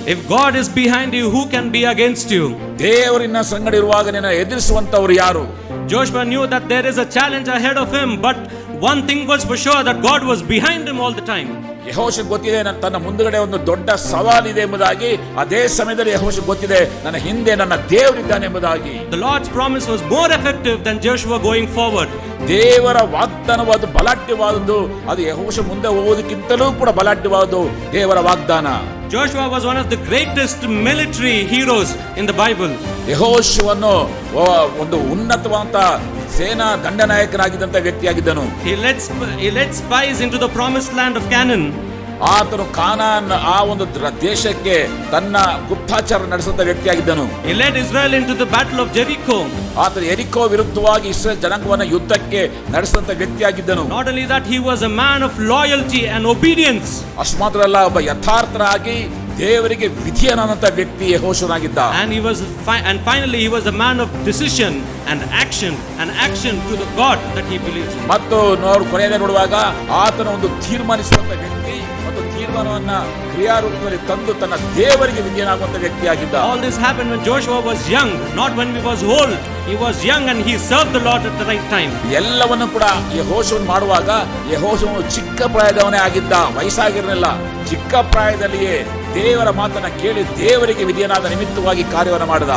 If God is behind you, who can be against you? ದೇವರಿನ ಸಂಗಡ ಇರುವಾಗ ನಿನ್ನ ಎದುರಿಸುವಂತವರು ಯಾರು? Joshua knew that there is a challenge ahead of him, but one thing was for sure, that God was behind him all the time. ಯೆಹೋಶುವನಿಗೆ ಗೊತ್ತಿದೆ ತನ್ನ ಮುಂದುಗಡೆ ಒಂದು ದೊಡ್ಡ ಸವಾಲಿದೆ ಎಂಬುದಾಗಿ. ಅದೇ ಸಮಯದಲ್ಲಿ ಯೆಹೋಶುವನಿಗೆ ಗೊತ್ತಿದೆ ನನ್ನ ಹಿಂದೆ ನನ್ನ ದೇವರಿದ್ದಾನೆ ಎಂಬುದಾಗಿ. The Lord's promise was more effective than Joshua going forward. ದೇವರ ವಾಗ್ದಾನವಾದ ಬಲಾಢ್ಯವಾದದ್ದು, ಅದು ಯೆಹೋಶುವ ಮುಂದೆ ಹೋಗೋದಕ್ಕಿಂತಲೂ ಕೂಡ ಬಲಾಢ್ಯವಾದದ್ದು ದೇವರ ವಾಗ್ದಾನ. Joshua was one of the greatest military heroes in the Bible. ಯೆಹೋಶುವನು ಒಂದು ಉನ್ನತವಾದ ಸೇನಾ ದಂಡನಾಯಕನಾಗಿದ್ದಂತ ವ್ಯಕ್ತಿಯಾಗಿದ್ದನು. He led spies into the promised land of Canaan. ಆತನು ಕಾನಾನ್ ಆ ಒಂದು ದೇಶಕ್ಕೆ ತನ್ನ ಗುಪ್ತಾಚಾರ ನಡೆಸುವಂತ ವ್ಯಕ್ತಿಯಾಗಿದ್ದನು. He led Israel into the battle of Jericho. ಆತನು ಯೆರಿಕೋ ವಿರುದ್ಧವಾಗಿ ಇಸ್ರೇಲ್ ಜನಾಂಗವನ್ನು ಯುದ್ಧಕ್ಕೆ ನಡೆಸುವಂತ ವ್ಯಕ್ತಿಯಾಗಿದ್ದನು. Not only that, he was a man of loyalty and obedience. ಅಷ್ಟು ಮಾತ್ರ ಅಲ್ಲ, ಒಬ್ಬ ಯಥಾರ್ಥರಾಗಿ ದೇವರಿಗೆ ವಿಧಿಯನಾದಂತ ವ್ಯಕ್ತಿ ಯೆಹೋಶುವನಾಗಿದ್ದ. And finally he was a man of decision and action to the God that he believes in. ಮತ್ತು ಕೊನೆಯಲ್ಲಿ ನೋಡುವಾಗ ಆತನ ಒಂದು ತೀರ್ಮಾನಿಸುವಂತ ವ್ಯಕ್ತಿ ಮತ್ತು ತೀರ್ಮಾನವನ್ನ ಕ್ರಿಯಾರೂಪದಲ್ಲಿ ತಂದು ತನ್ನ ದೇವರಿಗೆ ವಿಧಿಯನಾಗುವಂತ ವ್ಯಕ್ತಿಯಾಗಿದ್ದ. All this happened when Joshua was young, not when he was old. He was young and he served the Lord at the right time. ಎಲ್ಲವನ್ನು ಕೂಡ ಯೆಹೋಶುವನು ಮಾಡುವಾಗ ಯೆಹೋಶುವನು ಚಿಕ್ಕ ಪ್ರಾಯದವನೇ ಆಗಿದ್ದ, ವಯಸ್ಸಾಗಿರಲಿಲ್ಲ. ಚಿಕ್ಕ ಪ್ರಾಯದಲ್ಲಿಯೇ ದೇವರ ಮಾತನ್ನ ಕೇಳಿ ದೇವರಿಗೆ ವಿಧಿಯನಾದ ನಿಮಿತ್ತವಾಗಿ ಕಾರ್ಯವನ್ನು ಮಾಡಿದ.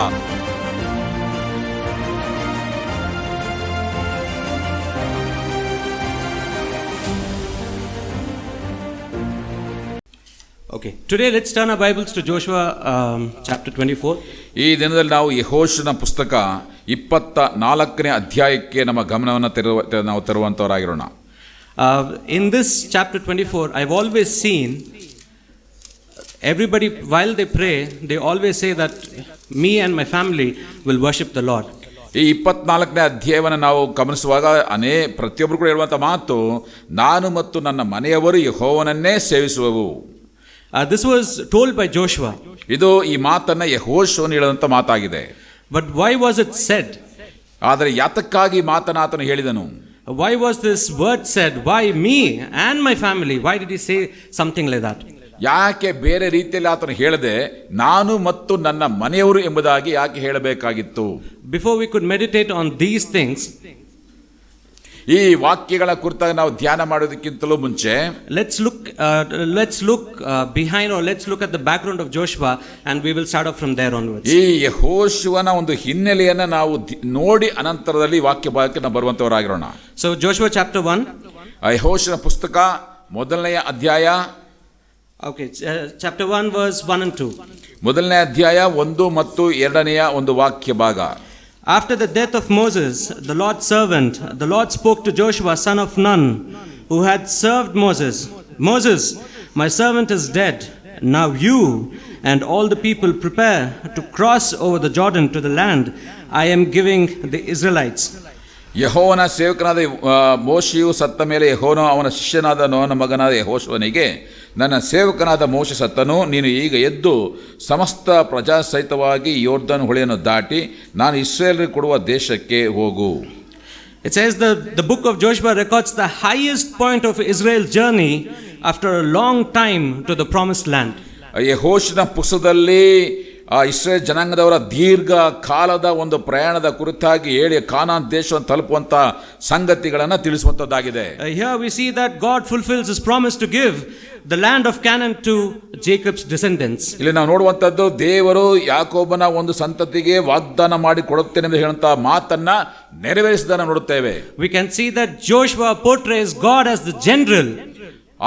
Okay, today let's turn our Bibles to Joshua chapter 24. ಈ ದಿನದಲ್ಲಿ ನಾವು ಯೆಹೋಶುವನ ಪುಸ್ತಕ 24ನೇ ಅಧ್ಯಾಯಕ್ಕೆ ನಮ್ಮ ಗಮನವನ್ನು ನಾವು ತರುವಂತವರಾಗಿರೋಣ. In this chapter 24, I've always seen everybody, while they pray, they always say that me and my family will worship the Lord. ಈ 24ನೇ ಅಧ್ಯಾಯವನ್ನು ನಾವು ಗಮನಿಸುವಾಗ ಪ್ರತಿಯೊಬ್ಬರು ಕೂಡ ಹೇಳುವಂತ ಮಾತು, ನಾನು ಮತ್ತು ನನ್ನ ಮನೆಯವರು ಯೆಹೋವನನ್ನೇ ಸೇವಿಸುವೆವು. This was told by Joshua. ಇದು ಈ ಮಾತನ್ನ ಯೆಹೋಶುವನು ಹೇಳಿದಂತ ಮಾತಾಗಿದೆ. But why was it said? ಆದರೆ ಯಾತಕ್ಕಾಗಿ ಮಾತನ್ನ ಆತನು ಹೇಳಿದನು? Why was this word said? Why me and my family? Why did he say something like that? ಯಾಕೆ ಬೇರೆ ರೀತಿಯಲ್ಲಿ ಆತನು ಹೇಳದೆ ನಾನು ಮತ್ತು ನನ್ನ ಮನೆಯವರು ಎಂಬುದಾಗಿ ಯಾಕೆ ಹೇಳಬೇಕಾಗಿತ್ತು? Before we could meditate on these things, ಈ ವಾಕ್ಯಗಳ ಕುರಿತಾಗಿ ನಾವು ಧ್ಯಾನ ಮಾಡೋದಕ್ಕಿಂತಲೂ ಮುಂಚೆ let's look behind, or let's look at the background of Joshua, and we will start off from there onwards. ಈ ಯೆಹೋಶುವನ ಒಂದು ಹಿನ್ನೆಲೆಯನ್ನು ನಾವು ನೋಡಿ ಅನಂತರದಲ್ಲಿ ವಾಕ್ಯ ಭಾಗಕ್ಕೆ ನಾವು ಬರುವಂತವರಾಗಿರೋಣ. So Joshua chapter 1, ಯೆಹೋಶುವನ ಪುಸ್ತಕ ಮೊದಲನೆಯ ಅಧ್ಯಾಯ. okay, chapter 1 verse 1 and 2. ಮೊದಲನೇ ಅಧ್ಯಾಯ 1 ಮತ್ತು 2ನೆಯ ಒಂದು ವಾಕ್ಯ ಭಾಗ. After the death of Moses, the Lord's servant, the Lord spoke to Joshua, son of Nun, who had served Moses. Moses, my servant is dead. Now you and all the people prepare to cross over the Jordan to the land I am giving the Israelites. ಯೆಹೋವನ ಸೇವಕನಾದ ಮೋಶೆಯು ಸತ್ತ ಮೇಲೆ ಯೆಹೋವನು ಅವನ ಶಿಷ್ಯನಾದ ನೋಹನ ಮಗನಾದ ಯೆಹೋಶುವನಿಗೆ, ನನ್ನ ಸೇವಕನಾದ ಮೋಶೆ ಸತ್ತನು, ನೀನು ಈಗ ಎದ್ದು ಸಮಸ್ತ ಪ್ರಜಾ ಸಹಿತವಾಗಿ ಯೋರ್ದನ್ ಹೊಳೆಯನ್ನು ದಾಟಿ ನಾನು ಇಸ್ರಾಯೇಲರಿಗೆ ಕೊಡುವ ದೇಶಕ್ಕೆ ಹೋಗು. It says the book of Joshua records the highest point of Israel's journey after a long time to the promised land. ಯೆಹೋಶುವನ ಪುಸ್ತಕದಲ್ಲಿ ಇಸ್ರೇಲ್ ಜನಾಂಗದವರ ದೀರ್ಘ ಕಾಲದ ಒಂದು ಪ್ರಯಾಣದ ಕುರಿತಾಗಿ ಹೇಳಿ ಕಾನಾನ್ ದೇಶವನ್ನು ತಲುಪುವಂತ ಸಂಗತಿಗಳನ್ನು ತಿಳಿಸುವಂತದ್ದಾಗಿದೆ. Here we see that God fulfills his promise to give the land of Canaan to Jacob's descendants. ಇಲ್ಲಿ ನಾವು ನೋಡುವಂತದ್ದು ದೇವರು ಯಾಕೋಬನ ಒಂದು ಸಂತತಿಗೆ ವಾಗ್ದಾನ ಮಾಡಿ ಕೊಡುತ್ತೇನೆ ಎಂದು ಹೇಳುವಂತ ಮಾತನ್ನ ನೆರವೇರಿಸಿದನ್ನು ನೋಡುತ್ತೇವೆ. We can see that Joshua portrays God as the general.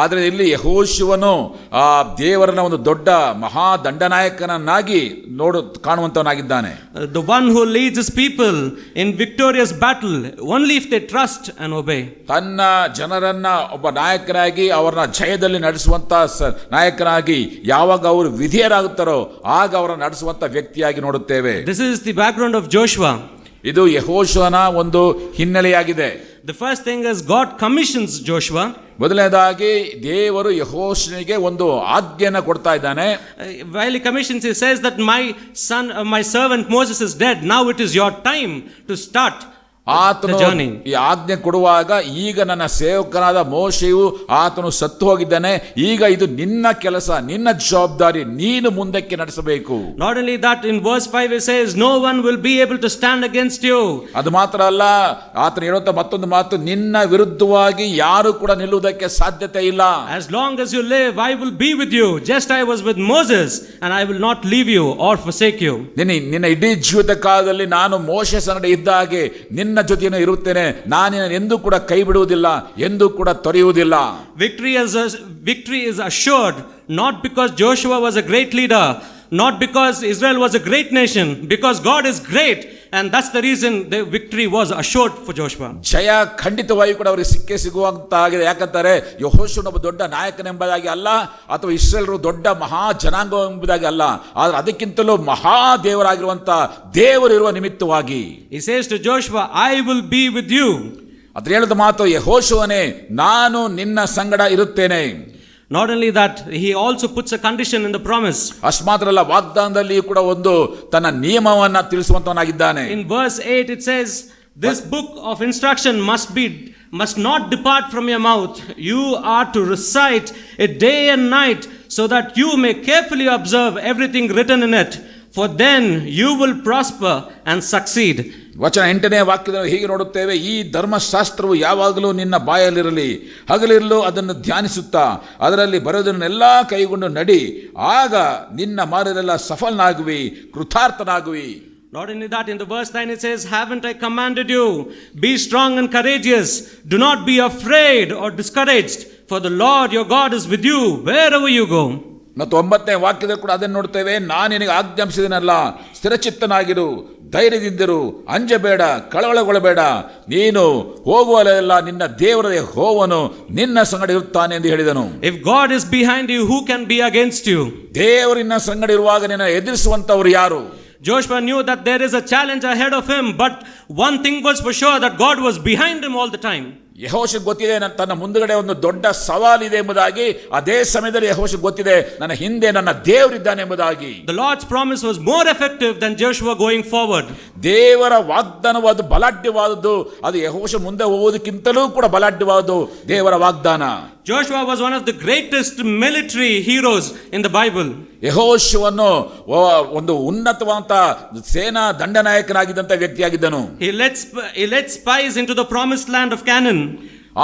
ಆದರೆ ಇಲ್ಲಿ ಯೆಹೋಶುವನು ಆ ದೇವರನ್ನ ಒಂದು ದೊಡ್ಡ ಮಹಾ ದಂಡನಾಯಕನನ್ನಾಗಿ ಕಾಣುವಂತವನಾಗಿದ್ದಾನೆ. The one who leads his people in victorious battle only if they trust and obey. ತನ್ನ ಜನರನ್ನ ಒಬ್ಬ ನಾಯಕನಾಗಿ ಅವರನ್ನ ಜಯದಲ್ಲಿ ನಡೆಸುವಂತ ನಾಯಕನಾಗಿ ಯಾವಾಗ ಅವರು ವಿಧೇಯರಾಗುತ್ತಾರೋ ಆಗ ಅವರನ್ನು ನಡೆಸುವಂತ ವ್ಯಕ್ತಿಯಾಗಿ ನೋಡುತ್ತೇವೆ. This is the background of Joshua. ಇದು ಯೆಹೋಶುವನ ಒಂದು ಹಿನ್ನೆಲೆಯಾಗಿದೆ. The first thing is God commissions Joshua. ಮೊದಲನೇದಾಗಿ ದೇವರು ಯೆಹೋಶುವನಿಗೆ ಒಂದು ಆಜ್ಞೆಯನ್ನು ಕೊಡ್ತಾ ಇದ್ದಾನೆ. While he commissions, he says that my servant Moses is dead. Now it is your time to start ಆತನು journey. ಈ ಆಜ್ಞೆ ಕೊಡುವಾಗ ಈಗ ನನ್ನ ಸೇವಕನಾದ ಮೋಶೆಯು ಆತನು ಸತ್ತು ಹೋಗಿದ್ದಾನೆ, ಈಗ ಇದು ನಿನ್ನ ಕೆಲಸ, ನಿನ್ನ ಜವಾಬ್ದಾರಿ, ನೀನು ಮುಂದಕ್ಕೆ ನಡೆಸಬೇಕು. Not only that, in verse 5 it says, no one will be able to stand against you. ಅದು ಮಾತ್ರ ಅಲ್ಲ, ಆತನು ಹೇಳುವಂತ ಮತ್ತೊಂದು ಮಾತು, ನಿನ್ನ ವಿರುದ್ಧವಾಗಿ ಯಾರು ಕೂಡ ನಿಲ್ಲುವುದಕ್ಕೆ ಸಾಧ್ಯತೆ ಇಲ್ಲ. As long as you live, I will be with you, just I was with Moses, and I will not leave you or forsake you. ನಿನ್ನ ಇಡೀ ಜೀವಿತ ಕಾಲದಲ್ಲಿ ನಾನು ಮೋಶೆ ಸಂಗಡ ಇದ್ದ ಹಾಗೆ ನಿನ್ನ ಜೊತೆಯನ್ನು ಇರುತ್ತೇನೆ, ನಾನು ಎಂದೂ ಕೂಡ ಕೈ ಬಿಡುವುದಿಲ್ಲ, ಎಂದೂ ಕೂಡ ತೊರೆಯುವುದಿಲ್ಲ. Victory is assured not because Joshua was a great leader, not because Israel was a great nation, because God is great, and that's the reason the victory was assured for Joshua. ಜಯ ಖಂಡಿತವಾಗಿ ಕೂಡ ಅವರಿಗೆ ಸಿಗುವಂತಾಗಿದೆ. ಯಾಕಂತಾರೆ ಯೆಹೋಶುವನು ಒಬ್ಬ ದೊಡ್ಡ ನಾಯಕನೆಂಬುದಾಗಿ ಅಲ್ಲ, ಅಥವಾ ಇಸ್ರೇಲರು ದೊಡ್ಡ ಮಹಾ ಜನಾಂಗ ಎಂಬುದಾಗಿ ಅಲ್ಲ, ಆದರೆ ಅದಕ್ಕಿಂತಲೂ ಮಹಾ ದೇವರಾಗಿರುವಂತ ದೇವರಿರುವ ನಿಮಿತ್ತವಾಗಿ. He says to Joshua, I will be with you. ಅದ್ರ ಹೇಳಿದ ಮಾತು, ಯೆಹೋಶುವನೇ ನಾನು ನಿನ್ನ ಸಂಗಡ ಇರುತ್ತೇನೆ. Not only that, he also puts a condition in the promise. ಅಷ್ಟು ಮಾತ್ರ ಅಲ್ಲ, ವಾಗ್ದಾನದಲ್ಲಿ ಕೂಡ ಒಂದು ತನ್ನ ನಿಯಮವನ್ನ ತಿಳಿಸುವಂತವನಾಗಿದ್ದಾನೆ. In verse 8 it says, this book of instruction must not depart from your mouth. You are to recite it day and night, so that you may carefully observe everything written in it, for then you will prosper and succeed. ವಚನ 8ನೇ ವಾಕ್ಯದಲ್ಲಿ ಹೀಗೆ ನೋಡುತ್ತೇವೆ, ಈ ಧರ್ಮಶಾಸ್ತ್ರವು ಯಾವಾಗಲೂ ನಿನ್ನ ಬಾಯಲ್ಲಿರಲಿ, ಹಗಲಿರಲು ಅದನ್ನು ಧ್ಯಾನಿಸುತ್ತಾ ಅದರಲ್ಲಿ ಬರೋದನ್ನೆಲ್ಲ ಕೈಗೊಂಡು ನಡಿ, ಆಗ ನಿನ್ನ ಮಾರ್ಗದಲ್ಲೆಲ್ಲ ಸಫಲನಾಗುವಿ, ಕೃತಾರ್ಥನಾಗುವಿ. Not only that, in the verse 9 it says, haven't I commanded you? Be strong and courageous. Do not be afraid or discouraged, for the Lord your God is with you wherever you go. ಮತ್ತು 9ನೇ ವಾಕ್ಯದಲ್ಲಿ ಕೂಡ ಅದನ್ನು ನೋಡ್ತೇವೆ, ನಾನು ನಿನಗೆ ಆಜ್ಞಾಪಿಸಿದನಲ್ಲ, ಸ್ಥಿರಚಿತ್ತನಾಗಿರು, ಧೈರ್ಯದಿಂದಿರು, ಅಂಜಬೇಡ, ಕಳವಳಗೊಳ್ಳಬೇಡ, ನೀನು ಹೋಗುವಲ್ಲೆಲ್ಲ ನಿನ್ನ ದೇವರ ಯೆಹೋವನು ನಿನ್ನ ಸಂಗಡ ಇರುತ್ತಾನೆ ಎಂದು ಹೇಳಿದನು. If God is behind you, who can be against you? ದೇವರಿನ ಸಂಗಡ ಇರುವಾಗ ನಿನ್ನ ಎದುರಿಸುವಂತವರು ಯಾರು? Joshua knew that there is a challenge ahead of him, but one thing was for sure, that God was behind him all the time. ಯೆಹೋಶುಗೆ ಗೊತ್ತಿದೆ ತನ್ನ ಮುಂದುಗಡೆ ಒಂದು ದೊಡ್ಡ ಸವಾಲಿದೆ ಎಂಬುದಾಗಿ, ಅದೇ ಸಮಯದಲ್ಲಿ ಯೆಹೋಶುಗೆ ಗೊತ್ತಿದೆ ನನ್ನ ಹಿಂದೆ ನನ್ನ ದೇವರಿದ್ದಾನೆ ಎಂಬುದಾಗಿ. The Lord's promise was more effective than Joshua going forward. ದೇವರ ವಾಗ್ದಾನವು ಅದು ಬಲಾಢ್ಯವಾದದ್ದು, ಅದು ಯೆಹೋಶು ಮುಂದೆ ಹೋಗೋದಕ್ಕಿಂತಲೂ ಕೂಡ ಬಲಾಢ್ಯವಾದದ್ದು ದೇವರ ವಾಗ್ದಾನ. Joshua was one of the greatest military heroes in the Bible. ಯೆಹೋಶುವನ್ನು ಒಂದು ಉನ್ನತವಾದ ಸೇನಾ ದಂಡನಾಯಕನಾಗಿದ್ದಂತ ವ್ಯಕ್ತಿಯಾಗಿದ್ದನು. He led spies into the promised land of Canaan.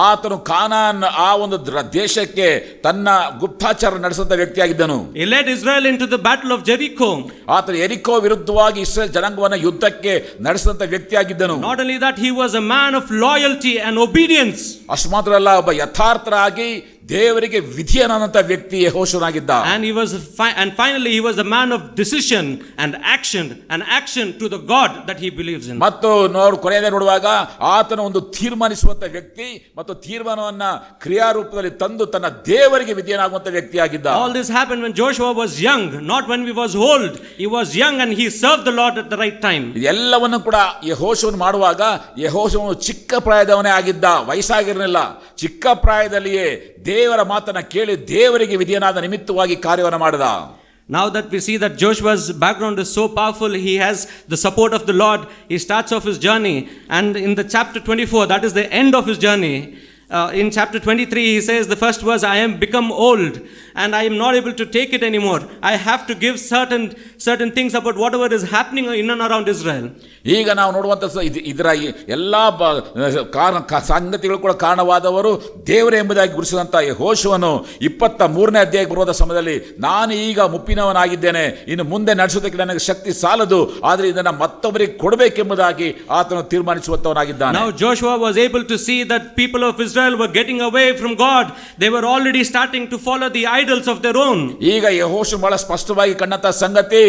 ಆತನು ಕಾನಾನ್ ಆ ಒಂದು ದೇಶಕ್ಕೆ ತನ್ನ ಗುಪ್ತಾಚಾರ ನಡೆಸುವಂತ ವ್ಯಕ್ತಿಯಾಗಿದ್ದನು. He led Israel into the battle of Jericho. ಆತನು ಯೆರಿಕೋ ವಿರುದ್ಧವಾಗಿ ಇಸ್ರೇಲ್ ಜನಾಂಗವನ್ನು ಯುದ್ಧಕ್ಕೆ ನಡೆಸುವಂತ ವ್ಯಕ್ತಿಯಾಗಿದ್ದನು. Not only that, he was a man of loyalty and obedience. ಅಷ್ಟು ಮಾತ್ರ ಅಲ್ಲ, ಒಬ್ಬ ಯಥಾರ್ಥರಾಗಿ ದೇವರಿಗೆ ವಿಧಿಯನಾದಂತ ವ್ಯಕ್ತಿ ಯೆಹೋಶುವನಾಗಿದ್ದ. And finally he was a man of decision and action to the God that he believes in. ಮತ್ತು ಕೊನೆಯದೇ ನೋಡುವಾಗ ಆತನ ಒಂದು ತೀರ್ಮಾನಿಸುವಂತ ವ್ಯಕ್ತಿ ಮತ್ತು ತೀರ್ಮಾನವನ್ನ ಕ್ರಿಯಾರೂಪದಲ್ಲಿ ತಂದು ತನ್ನ ದೇವರಿಗೆ ವಿಧಿಯನಾಗುವಂತ ವ್ಯಕ್ತಿಯಾಗಿದ್ದ. All this happened when Joshua was young, not when he was old. He was young and he served the Lord at the right time. ಇದೆಲ್ಲವನ್ನು ಕೂಡ ಯೆಹೋಶುವನು ಮಾಡುವಾಗ ಯೆಹೋಶುವನು ಚಿಕ್ಕ ಪ್ರಾಯದವನೇ ಆಗಿದ್ದ, ವಯಸ್ಸಾಗಿರಲಿಲ್ಲ. ಚಿಕ್ಕ ಪ್ರಾಯದಲ್ಲಿಯೇ ದೇವರ ಮಾತನ್ನ ಕೇಳಿ ದೇವರಿಗೆ ವಿಧಿಯನಾದ ನಿಮಿತ್ತವಾಗಿ ಕಾರ್ಯವನ್ನು ಮಾಡಿದ. Now that we see that Joshua's background is so powerful, he has the support of the Lord. He starts off his journey, and in the chapter 24, that is the end of his journey. In chapter 23 he says, the first verse, I am become old and I am not able to take it anymore. I have to give certain things about whatever is happening in and around Israel. ಈಗ ನಾವು ನೋಡುವಂತ ಇದರ ಎಲ್ಲಾ ಸಂಗತಿಗಳು ಕೂಡ ಕಾರಣವಾದವರು ದೇವರೇ ಎಂಬುದಾಗಿ ಗುರುಸಿದಂತ ಯೆಹೋಶುವನು 23ನೇ ಅಧ್ಯಾಯಕ್ಕೆ ಬರುವ ಸಮಯದಲ್ಲಿ, ನಾನು ಈಗ ಮುಪ್ಪಿನವನಾಗಿದ್ದೇನೆ, ಇನ್ನು ಮುಂದೆ ನಡೆಸೋದಕ್ಕೆ ನನಗೆ ಶಕ್ತಿ ಸಾಲದು, ಆದರೆ ಇದನ್ನ ಮತ್ತೊಬ್ಬರಿಗೆ ಕೊಡಬೇಕೆಂಬುದಾಗಿ ಆತನು ತೀರ್ಮಾನಿಸುವಂತವನಾಗಿದ್ದಾನೆ. Now Joshua was able to see that people of Israel were getting away from God. They were already starting to follow the idols of their own. ಈಗ ಯೆಹೋಶು ಬಹಳ ಸ್ಪಷ್ಟವಾಗಿ ಕಂಡಂತ ಸಂಗತಿ,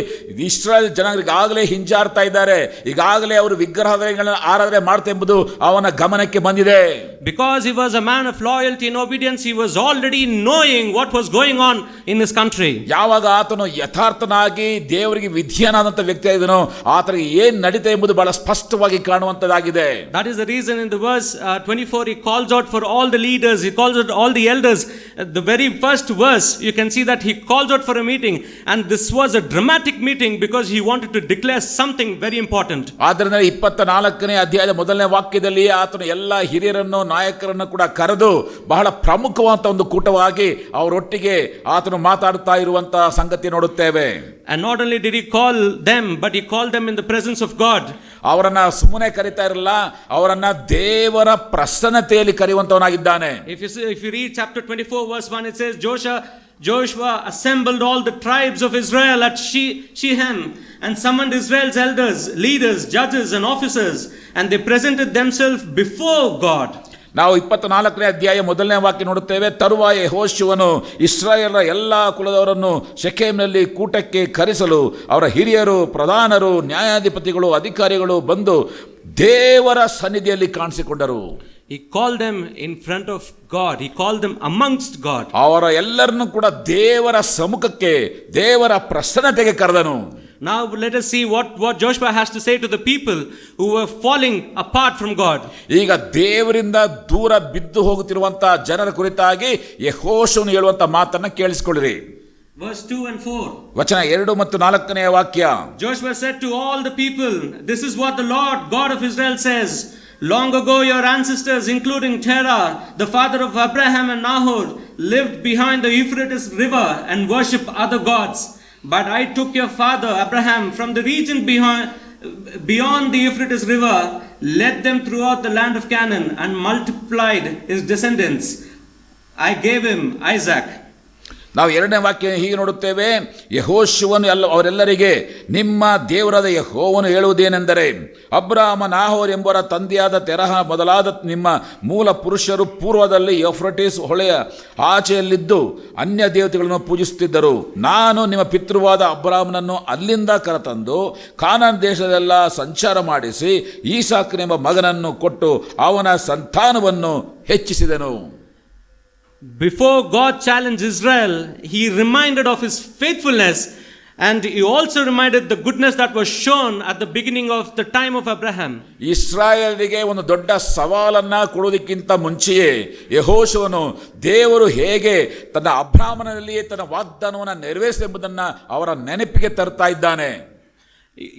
ಇಸ್ರಾಯೇಲ್ ಜನರಿಗೆ ಆಗಲೇ ಹಿಂಜಾರ್ತಾ ಇದ್ದಾರೆ, ಈಗಾಗಲೇ ಅವರು ವಿಗ್ರಹಗಳನ್ನು ಆರಾಧನೆ ಮಾಡ್ತಾ ಎಂಬುದು ಅವನ ಗಮನಕ್ಕೆ ಬಂದಿದೆ. Because he was a man of loyalty and obedience, he was already knowing what was going on in his country. ಯಾವಾಗ ಆತನು ಯಥಾರ್ಥನಾಗಿ ದೇವರಿಗೆ ವಿಧಿಯನಾದಂತ ವ್ಯಕ್ತಿಯಾಗಿದ್ದನೋ ಆತನಿಗೆ ಏನ್ ನಡೀತಾ ಎಂಬುದು ಬಹಳ ಸ್ಪಷ್ಟವಾಗಿ ಕಾಣುವಂತದ್ದಾಗಿದೆ. That is the reason in the verse 24 he calls out for for all the leaders, he calls out all the elders. The very first verse, you can see that he calls out for a meeting, and this was a dramatic meeting because he wanted to declare something very important. ಆದ್ದರಿಂದ 24ನೇ ಅಧ್ಯಾಯದ ಮೊದಲನೇ ವಾಕ್ಯದಲ್ಲಿ ಆತನು ಎಲ್ಲ ಹಿರಿಯರನ್ನು ನಾಯಕರನ್ನು ಕೂಡ ಕರೆದು ಬಹಳ ಪ್ರಮುಖವಾದ ಒಂದು ಕೂಟವಾಗಿ ಅವರೊಟ್ಟಿಗೆ ಆತನು ಮಾತಾಡುತ್ತಾ ಇರುವಂತಹ ಸಂಗತಿ ನೋಡುತ್ತೇವೆ. And not only did he call them, but he called them in the presence of God. ಅವರನ್ನ ಸುಮ್ಮನೆ ಕರೀತಾ ಇರಲ್ಲ, ಅವರನ್ನ ದೇವರ ಪ್ರಸನ್ನತೆಯಲ್ಲಿ ಕರೆಯುವಂತವನಾಗಿದ್ದಾನೆ. If you read chapter 24 verse 1, it says Joshua assembled all the tribes of Israel at Shechem and summoned Israel's elders, leaders, judges and officers, and they presented themselves before God. ನಾವು 24ನೇ ಅಧ್ಯಾಯ ಮೊದಲನೇ ವಾಕ್ಯ ನೋಡುತ್ತೇವೆ. ತರುವಾಯ ಯೆಹೋಶುವನು ಇಸ್ರಾಯೇಲರ ಎಲ್ಲ ಕುಲದವರನ್ನು ಶೆಕೆಮಿನಲ್ಲಿ ಕೂಟಕ್ಕೆ ಕರೆಸಲು ಅವರ ಹಿರಿಯರು, ಪ್ರಧಾನರು, ನ್ಯಾಯಾಧಿಪತಿಗಳು, ಅಧಿಕಾರಿಗಳು ಬಂದು ದೇವರ ಸನ್ನಿಧಿಯಲ್ಲಿ ಕಾಣಿಸಿಕೊಂಡರು. He called them in front of God. He called them amongst God. ಅವರ ಎಲ್ಲರನ್ನು ಕೂಡ ದೇವರ ಸಮ್ಮುಖಕ್ಕೆ, ದೇವರ ಪ್ರಸನ್ನತೆಗೆ ಕರೆದನು. Now let us see what Joshua has to say to the people who were falling apart from God. ಈಗ ದೇವರಿಂದ ದೂರ ಬಿದ್ದು ಹೋಗುತ್ತಿರುವಂತಹ ಜನರ ಕುರಿತಾಗಿ ಯೆಹೋಶುವನು ಹೇಳುವಂತ ಮಾತನ್ನ ಕೇಳಿಸಿಕೊಳ್ಳಿರಿ. Verse 2 and 4. ವಚನ 2 ಮತ್ತು 4ನೇ ವಾಕ್ಯ. Joshua said to all the people, "This is what the Lord God of Israel says. Long ago your ancestors, including Terah, the father of Abraham and Nahor, lived behind the Euphrates river and worshipped other gods. But I took your father Abraham from the region beyond the Euphrates river, led them throughout the land of Canaan, and multiplied his descendants. I gave him Isaac." ನಾವು 2ನೇ ವಾಕ್ಯ ಹೀಗೆ ನೋಡುತ್ತೇವೆ. ಯೆಹೋಶುವನು ಅವರೆಲ್ಲರಿಗೆ, ನಿಮ್ಮ ದೇವರಾದ ಯೆಹೋವನು ಹೇಳುವುದೇನೆಂದರೆ, ಅಬ್ರಾಮ, ನಾಹೋರ್ ಎಂಬವರ ತಂದೆಯಾದ ತೆರಹ ಮೊದಲಾದ ನಿಮ್ಮ ಮೂಲ ಪುರುಷರು ಪೂರ್ವದಲ್ಲಿ ಯೂಫ್ರಟೀಸ್ ಹೊಳೆಯ ಆಚೆಯಲ್ಲಿದ್ದು ಅನ್ಯ ದೇವತೆಗಳನ್ನು ಪೂಜಿಸುತ್ತಿದ್ದರು. ನಾನು ನಿಮ್ಮ ಪಿತೃವಾದ ಅಬ್ರಾಮನನ್ನು ಅಲ್ಲಿಂದ ಕರೆತಂದು ಕಾನಾನ್ ದೇಶದೆಲ್ಲ ಸಂಚಾರ ಮಾಡಿಸಿ ಈಸಾಕನೆಂಬ ಮಗನನ್ನು ಕೊಟ್ಟು ಅವನ ಸಂತಾನವನ್ನು ಹೆಚ್ಚಿಸಿದನು. Before God challenged Israel, he reminded of his faithfulness, and he also reminded the goodness that was shown at the beginning of the time of Abraham. ಇಸ್ರಾಯೇಲಿಗೆ ಒಂದು ದೊಡ್ಡ ಸವಾಲನ್ನ ಕೊಡುವುದಕ್ಕಿಂತ ಮುಂಚೆಯೇ ಯೆಹೋಶುವನು ದೇವರು ಹೇಗೆ ತನ್ನ ಅಬ್ರಾಮನಲ್ಲಿ ತನ್ನ ವಾಗ್ದಾನವನ್ನು ನೆರವೇರಿಸೆಂಬುದನ್ನು ಅವರ ನೆನಪಿಗೆ ತರ್ತಾ ಇದ್ದಾನೆ.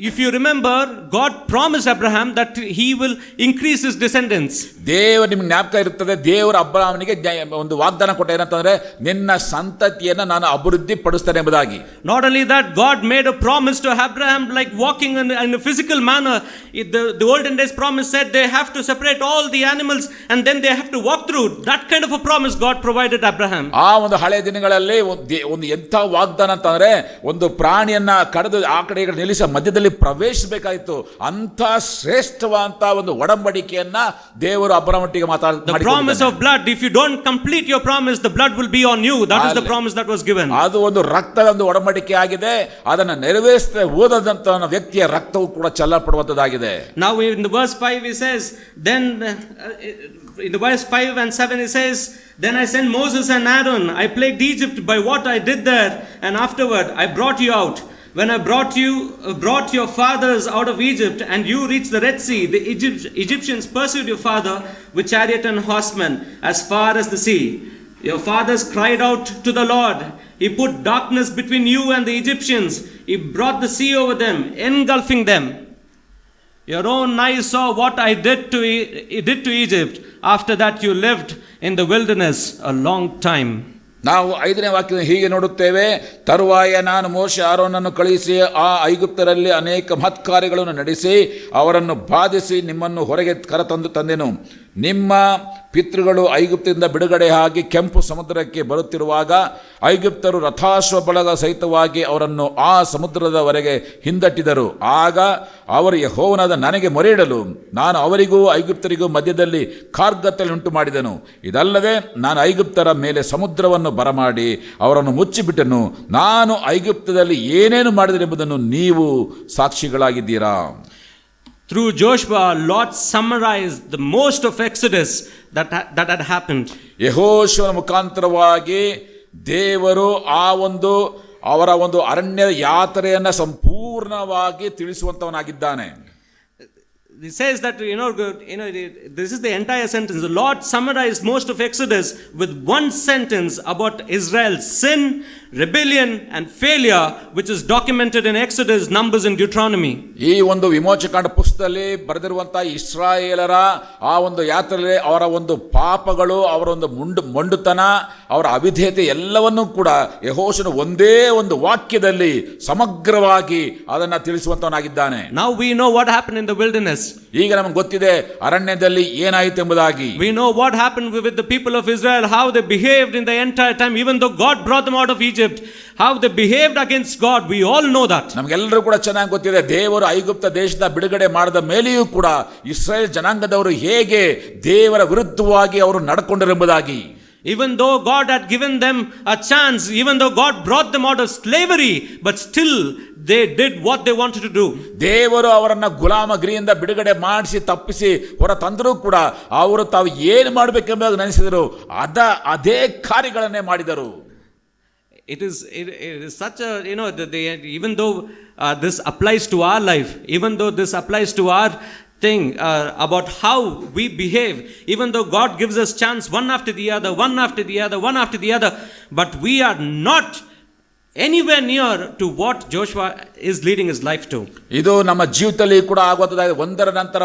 If you remember, God promised Abraham that he will increase his descendants. ದೇವರು ನಿಮ್ಗೆ ಜ್ಞಾಪಕ ಇರುತ್ತದೆ, ದೇವರು ಅಬ್ರಾಮನಿಗೆ ಒಂದು ವಾಗ್ದಾನ ಕೊಟ್ಟ, ಏನಂತಂದ್ರೆ ನಿನ್ನ ಸಂತತಿಯನ್ನು ನಾನು ಅಭಿವೃದ್ಧಿ ಪಡಿಸ್ತೇನೆ ಎಂಬುದಾಗಿ. Not only that, God made a promise to Abraham like walking in a physical manner. The olden days promise said they have to separate all the animals and then they have to walk through. That kind of a promise God provided Abraham. ಆ ಒಂದು ಹಳೆಯ ದಿನಗಳಲ್ಲಿ ಒಂದು ಎಂಥ ವಾಗ್ದಾನ ಅಂತಂದ್ರೆ, ಒಂದು ಪ್ರಾಣಿಯನ್ನ ಕಡಿದು ಆ ಕಡೆ ಈ ಕಡೆ ನಿಲ್ಲಿಸ ಮಧ್ಯದಲ್ಲಿ ಪ್ರವೇಶಿಸಬೇಕಾಯಿತು. ಅಂತ ಶ್ರೇಷ್ಠವಾದಂತ ಒಂದು ಒಡಂಬಡಿಕೆಯನ್ನ ದೇವರು ಅಬ್ರಾಮನಿಗೆ The promise of blood, if you don't complete your promise, the blood will be on you. That is the promise that was given. ಅದು ಒಂದು ರಕ್ತದ ಒಂದು ಒಡಂಬಡಿಕೆ ಆಗಿದೆ. ಅದನ್ನ ನೆರವೇರಿಸದೆ ಹೋದಂತ ವ್ಯಕ್ತಿಯ ರಕ್ತವು ಕೂಡ ಚೆಲ್ಲಲ್ಪಡುವಂತದ್ದಾಗಿದೆ. Now in the verse 5 he says, then in the verse 5 and 7 he says, "Then I sent Moses and Aaron. I plagued Egypt by what I did there, and afterward I brought you out. When I brought your fathers out of Egypt, and you reached the Red Sea, the Egyptians pursued your father with chariot and horsemen as far as the sea. Your fathers cried out to the Lord. He put darkness between you and the Egyptians. He brought the sea over them, engulfing them. Your own eyes saw what I did to Egypt. After that you lived in the wilderness a long time." ನಾವು 5ನೇ ವಾಕ್ಯದ ಹೀಗೆ ನೋಡುತ್ತೇವೆ. ತರುವಾಯ ನಾನು ಮೋಶೆ ಆರೋನನ್ನು ಕಳುಹಿಸಿ ಆ ಐಗುಪ್ತರಲ್ಲಿ ಅನೇಕ ಮಹತ್ಕಾರ್ಯಗಳನ್ನು ನಡೆಸಿ ಅವರನ್ನು ಬಾಧಿಸಿ ನಿಮ್ಮನ್ನು ಹೊರಗೆ ತಂದೆನು. ನಿಮ್ಮ ಪಿತೃಗಳು ಐಗುಪ್ತದಿಂದ ಬಿಡುಗಡೆ ಆಗಿ ಕೆಂಪು ಸಮುದ್ರಕ್ಕೆ ಬರುತ್ತಿರುವಾಗ ಐಗುಪ್ತರು ರಥಾಶ್ವ ಬಳಗ ಸಹಿತವಾಗಿ ಅವರನ್ನು ಆ ಸಮುದ್ರದವರೆಗೆ ಹಿಂದಟ್ಟಿದರು. ಆಗ ಅವರು ಯೆಹೋವನಾದ ನನಗೆ ಮೊರೆಯಿಡಲು ನಾನು ಅವರಿಗೂ ಐಗುಪ್ತರಿಗೂ ಮಧ್ಯದಲ್ಲಿ ಕಾರ್ಗತ್ತಲೆ ಉಂಟು ಮಾಡಿದೆನು. ಇದಲ್ಲದೆ ನಾನು ಐಗುಪ್ತರ ಮೇಲೆ ಸಮುದ್ರವನ್ನು ಬರಮಾಡಿ ಅವರನ್ನು ಮುಚ್ಚಿಬಿಟ್ಟನು. ನಾನು ಐಗುಪ್ತದಲ್ಲಿ ಏನೇನು ಮಾಡಿದೆನೆಂಬುದನ್ನು ನೀವು ಸಾಕ್ಷಿಗಳಾಗಿದ್ದೀರಾ. Through Joshua, Lord summarized the most of Exodus that had happened. ಯೆಹೋಶುವನ ಮುಖಾಂತರವಾಗಿ ದೇವರು ಅವರ ಒಂದು ಅರಣ್ಯ ಯಾತ್ರೆಯನ್ನು ಸಂಪೂರ್ಣವಾಗಿ ತಿಳಿಸುವಂತವನಾಗಿದ್ದಾನೆ. It says that, this is the entire sentence. The Lord summarized most of Exodus with one sentence about Israel's sin, rebellion and failure, which is documented in Exodus, Numbers and Deuteronomy. ಈ ಒಂದು ವಿಮೋಚಕಾಂಡ ಪುಸ್ತಕದಲ್ಲಿ ಬರೆದಿರುವಂತಹ ಇಸ್ರಾಯೇಲರ ಆ ಒಂದು ಯಾತ್ರೆಯಲ್ಲಿ ಅವರ ಒಂದು ಪಾಪಗಳು, ಅವರ ಒಂದು ಮೊಂಡುತನ, ಅವರ ಅವಿಧೇಯತೆ ಎಲ್ಲವನ್ನೂ ಕೂಡ ಯೆಹೋಶುವನು ಒಂದೇ ಒಂದು ವಾಕ್ಯದಲ್ಲಿ ಸಮಗ್ರವಾಗಿ ಅದನ್ನು ತಿಳಿಸುವಂತವನಾಗಿದ್ದಾನೆ. Now we know what happened in the wilderness. ಈಗ ನಮಗೆ ಗೊತ್ತಿದೆ ಅರಣ್ಯದಲ್ಲಿ ಏನಾಯಿತು ಎಂಬುದಾಗಿ. We know what happened with the people of Israel, how they behaved in the entire time, even though God brought them out of Egypt, how they behaved against God. We all know that. ನಮಗೆಲ್ಲರೂ ಕೂಡ ಚೆನ್ನಾಗಿ ಗೊತ್ತಿದೆ, ದೇವರು ಐಗುಪ್ತ ದೇಶದ ಬಿಡುಗಡೆ ಮಾಡಿದ ಮೇಲೆಯೂ ಕೂಡ ಇಸ್ರಾಯೇಲ್ ಜನಾಂಗದವರು ಹೇಗೆ ದೇವರ ವಿರುದ್ಧವಾಗಿ ಅವರು ನಡ್ಕೊಂಡರೆಂಬುದಾಗಿ. Even though God had given them a chance, even though God brought them out of slavery, but still they did what they wanted to do. ದೇವರು ಅವರನ್ನ ಗುಲಾಮಗಿರಿಯಿಂದ ಬಿಡುಗಡೆ ಮಾಡಿಸಿ ತಪ್ಪಿಸಿ ಹೊರ ತಂದರೂ ಕೂಡ ಅವರು ತಾವು ಏನು ಮಾಡಬೇಕೆಂಬುದಾಗಿ ನೆನೆಸಿದರು, ಅದೇ ಕಾರ್ಯಗಳನ್ನೇ ಮಾಡಿದರು. It is such a, even though this applies to our life, even though this applies to our thing about how we behave, even though God gives us chance one after the other, but we are not anywhere near to what Joshua is leading his life to. ಇದು ನಮ್ಮ ಜೀವಿತದಲ್ಲಿ ಕೂಡ ಆಗುತ್ತದೆ. ಒಂದರ ನಂತರ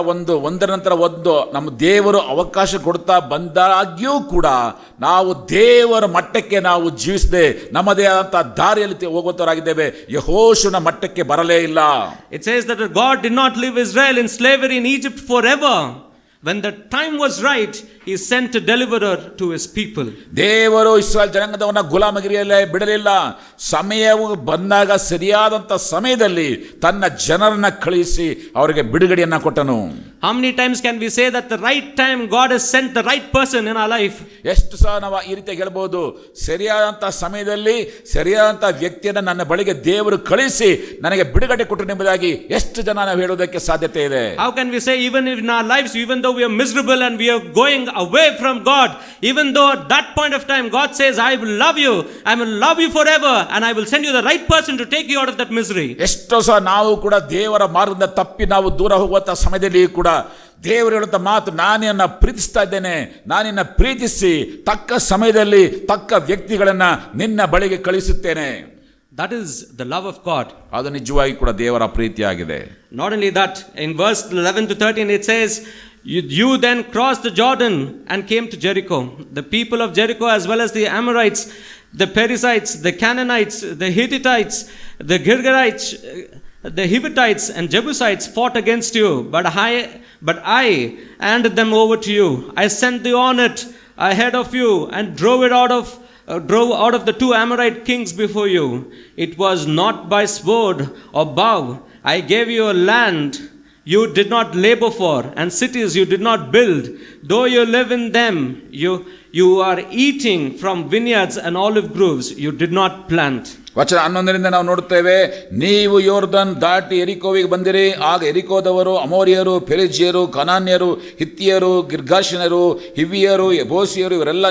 ಒಂದು ನಮ್ಮ ದೇವರು ಅವಕಾಶ ಕೊಡ್ತಾ ಬಂದಾಗ್ಯೂ ಕೂಡ ನಾವು ದೇವರ ಮಟ್ಟಕ್ಕೆ ನಾವು ಜೀವಿಸದೆ ನಮ್ಮದೇ ಆದಂತಹ ದಾರಿಯಲ್ಲಿ ಹೋಗುವಂತವರಾಗಿದ್ದೇವೆ. ಯೆಹೋಶುವನ ಮಟ್ಟಕ್ಕೆ ಬರಲೇ ಇಲ್ಲ. It says that God did not leave Israel in slavery in Egypt forever. When the time was right, he sent a deliverer to his people. ದೇವರು ಇಸ್ರಾಯೇಲ್ ಜನಾಂಗದವನ್ನ ಗುಲಾಮಗಿರಿಯಲ್ಲೇ ಬಿಡಲಿಲ್ಲ. ಸಮಯವು ಬಂದಾಗ ಸರಿಯಾದಂತ ಸಮಯದಲ್ಲಿ ತನ್ನ ಜನರನ್ನ ಕಳುಹಿಸಿ ಅವರಿಗೆ ಬಿಡುಗಡೆಯನ್ನ ಕೊಟ್ಟನು. How many times can we say that the right time God has sent the right person in our life? ಎಷ್ಟು ಸಹ ನಾವು ಈ ರೀತಿ ಹೇಳ್ಬೋದು, ಸರಿಯಾದಂತ ಸಮಯದಲ್ಲಿ ಸರಿಯಾದಂತ ವ್ಯಕ್ತಿಯನ್ನ ನನ್ನ ಬಳಿಗೆ ದೇವರು ಕಳುಹಿಸಿ ನನಗೆ ಬಿಡುಗಡೆ ಕೊಟ್ಟರು ಎಂಬುದಾಗಿ ಎಷ್ಟು ಜನ ನಾವು ಹೇಳೋದಕ್ಕೆ ಸಾಧ್ಯತೆ ಇದೆ? How can we say, even in our lives, even though we are miserable and we are going away from God, even though at that point of time God says, I will love you forever, and I will send you the right person to take you out of that misery. ಎಷ್ಟೋ ಸಹ ನಾವು ಕೂಡ ದೇವರ ಮಾರ್ಗದಿಂದ ತಪ್ಪಿ ನಾವು ದೂರ ಹೋಗುವಂತ ಸಮಯದಲ್ಲಿ ಕೂಡ ದೇವರು ಹೇಳುವಂತ ಮಾತು, ನಾನಿನ್ನ ಪ್ರೀತಿಸ್ತಾ ಇದ್ದೇನೆ, ನಾನಿನ್ನ ಪ್ರೀತಿಸಿ ತಕ್ಕ ಸಮಯದಲ್ಲಿ ತಕ್ಕ ವ್ಯಕ್ತಿಗಳನ್ನ ನಿನ್ನ ಬಳಿಗೆ ಕಳಿಸುತ್ತೇನೆ. That is the love of God. ಅದು ನಿಜವಾಗಿ ಕೂಡ ದೇವರ ಪ್ರೀತಿಯಾಗಿದೆ. Not only that, in verse 11 to 13 it says, you then crossed the Jordan and came to Jericho. The people of Jericho, as well as the Amorites, the Perizzites, the Canaanites, the Hittites, the Girgarites, the Hivitites and Jebusites fought against you, but I handed them over to you. I sent the hornet ahead of you and drove out of the two Amorite kings before you. It was not by sword or bow. I gave you a land you did not labor for, and cities you did not build. Though you live in them, you are eating from vineyards and olive groves you did not plant. ವಚನ 11 ನಾವು ನೋಡುತ್ತೇವೆ, ನೀವು ಯೋರ್ದನ್ ದಾಟಿ ಎರಿಕೋವಿಗೆ ಬಂದಿರಿ. ಆಗ ಎರಿಕೋದವರು ಅಮೋರಿಯರು, ಪೆರಿಜ್ಯರು, ಕನಾನ್ಯರು, ಹಿತ್ತಿಯರು, ಗಿರ್ಗಾಷಿನರು, ಹಿವಿಯರು, ಯೆಬೂಸಿಯರು ಇವರೆಲ್ಲ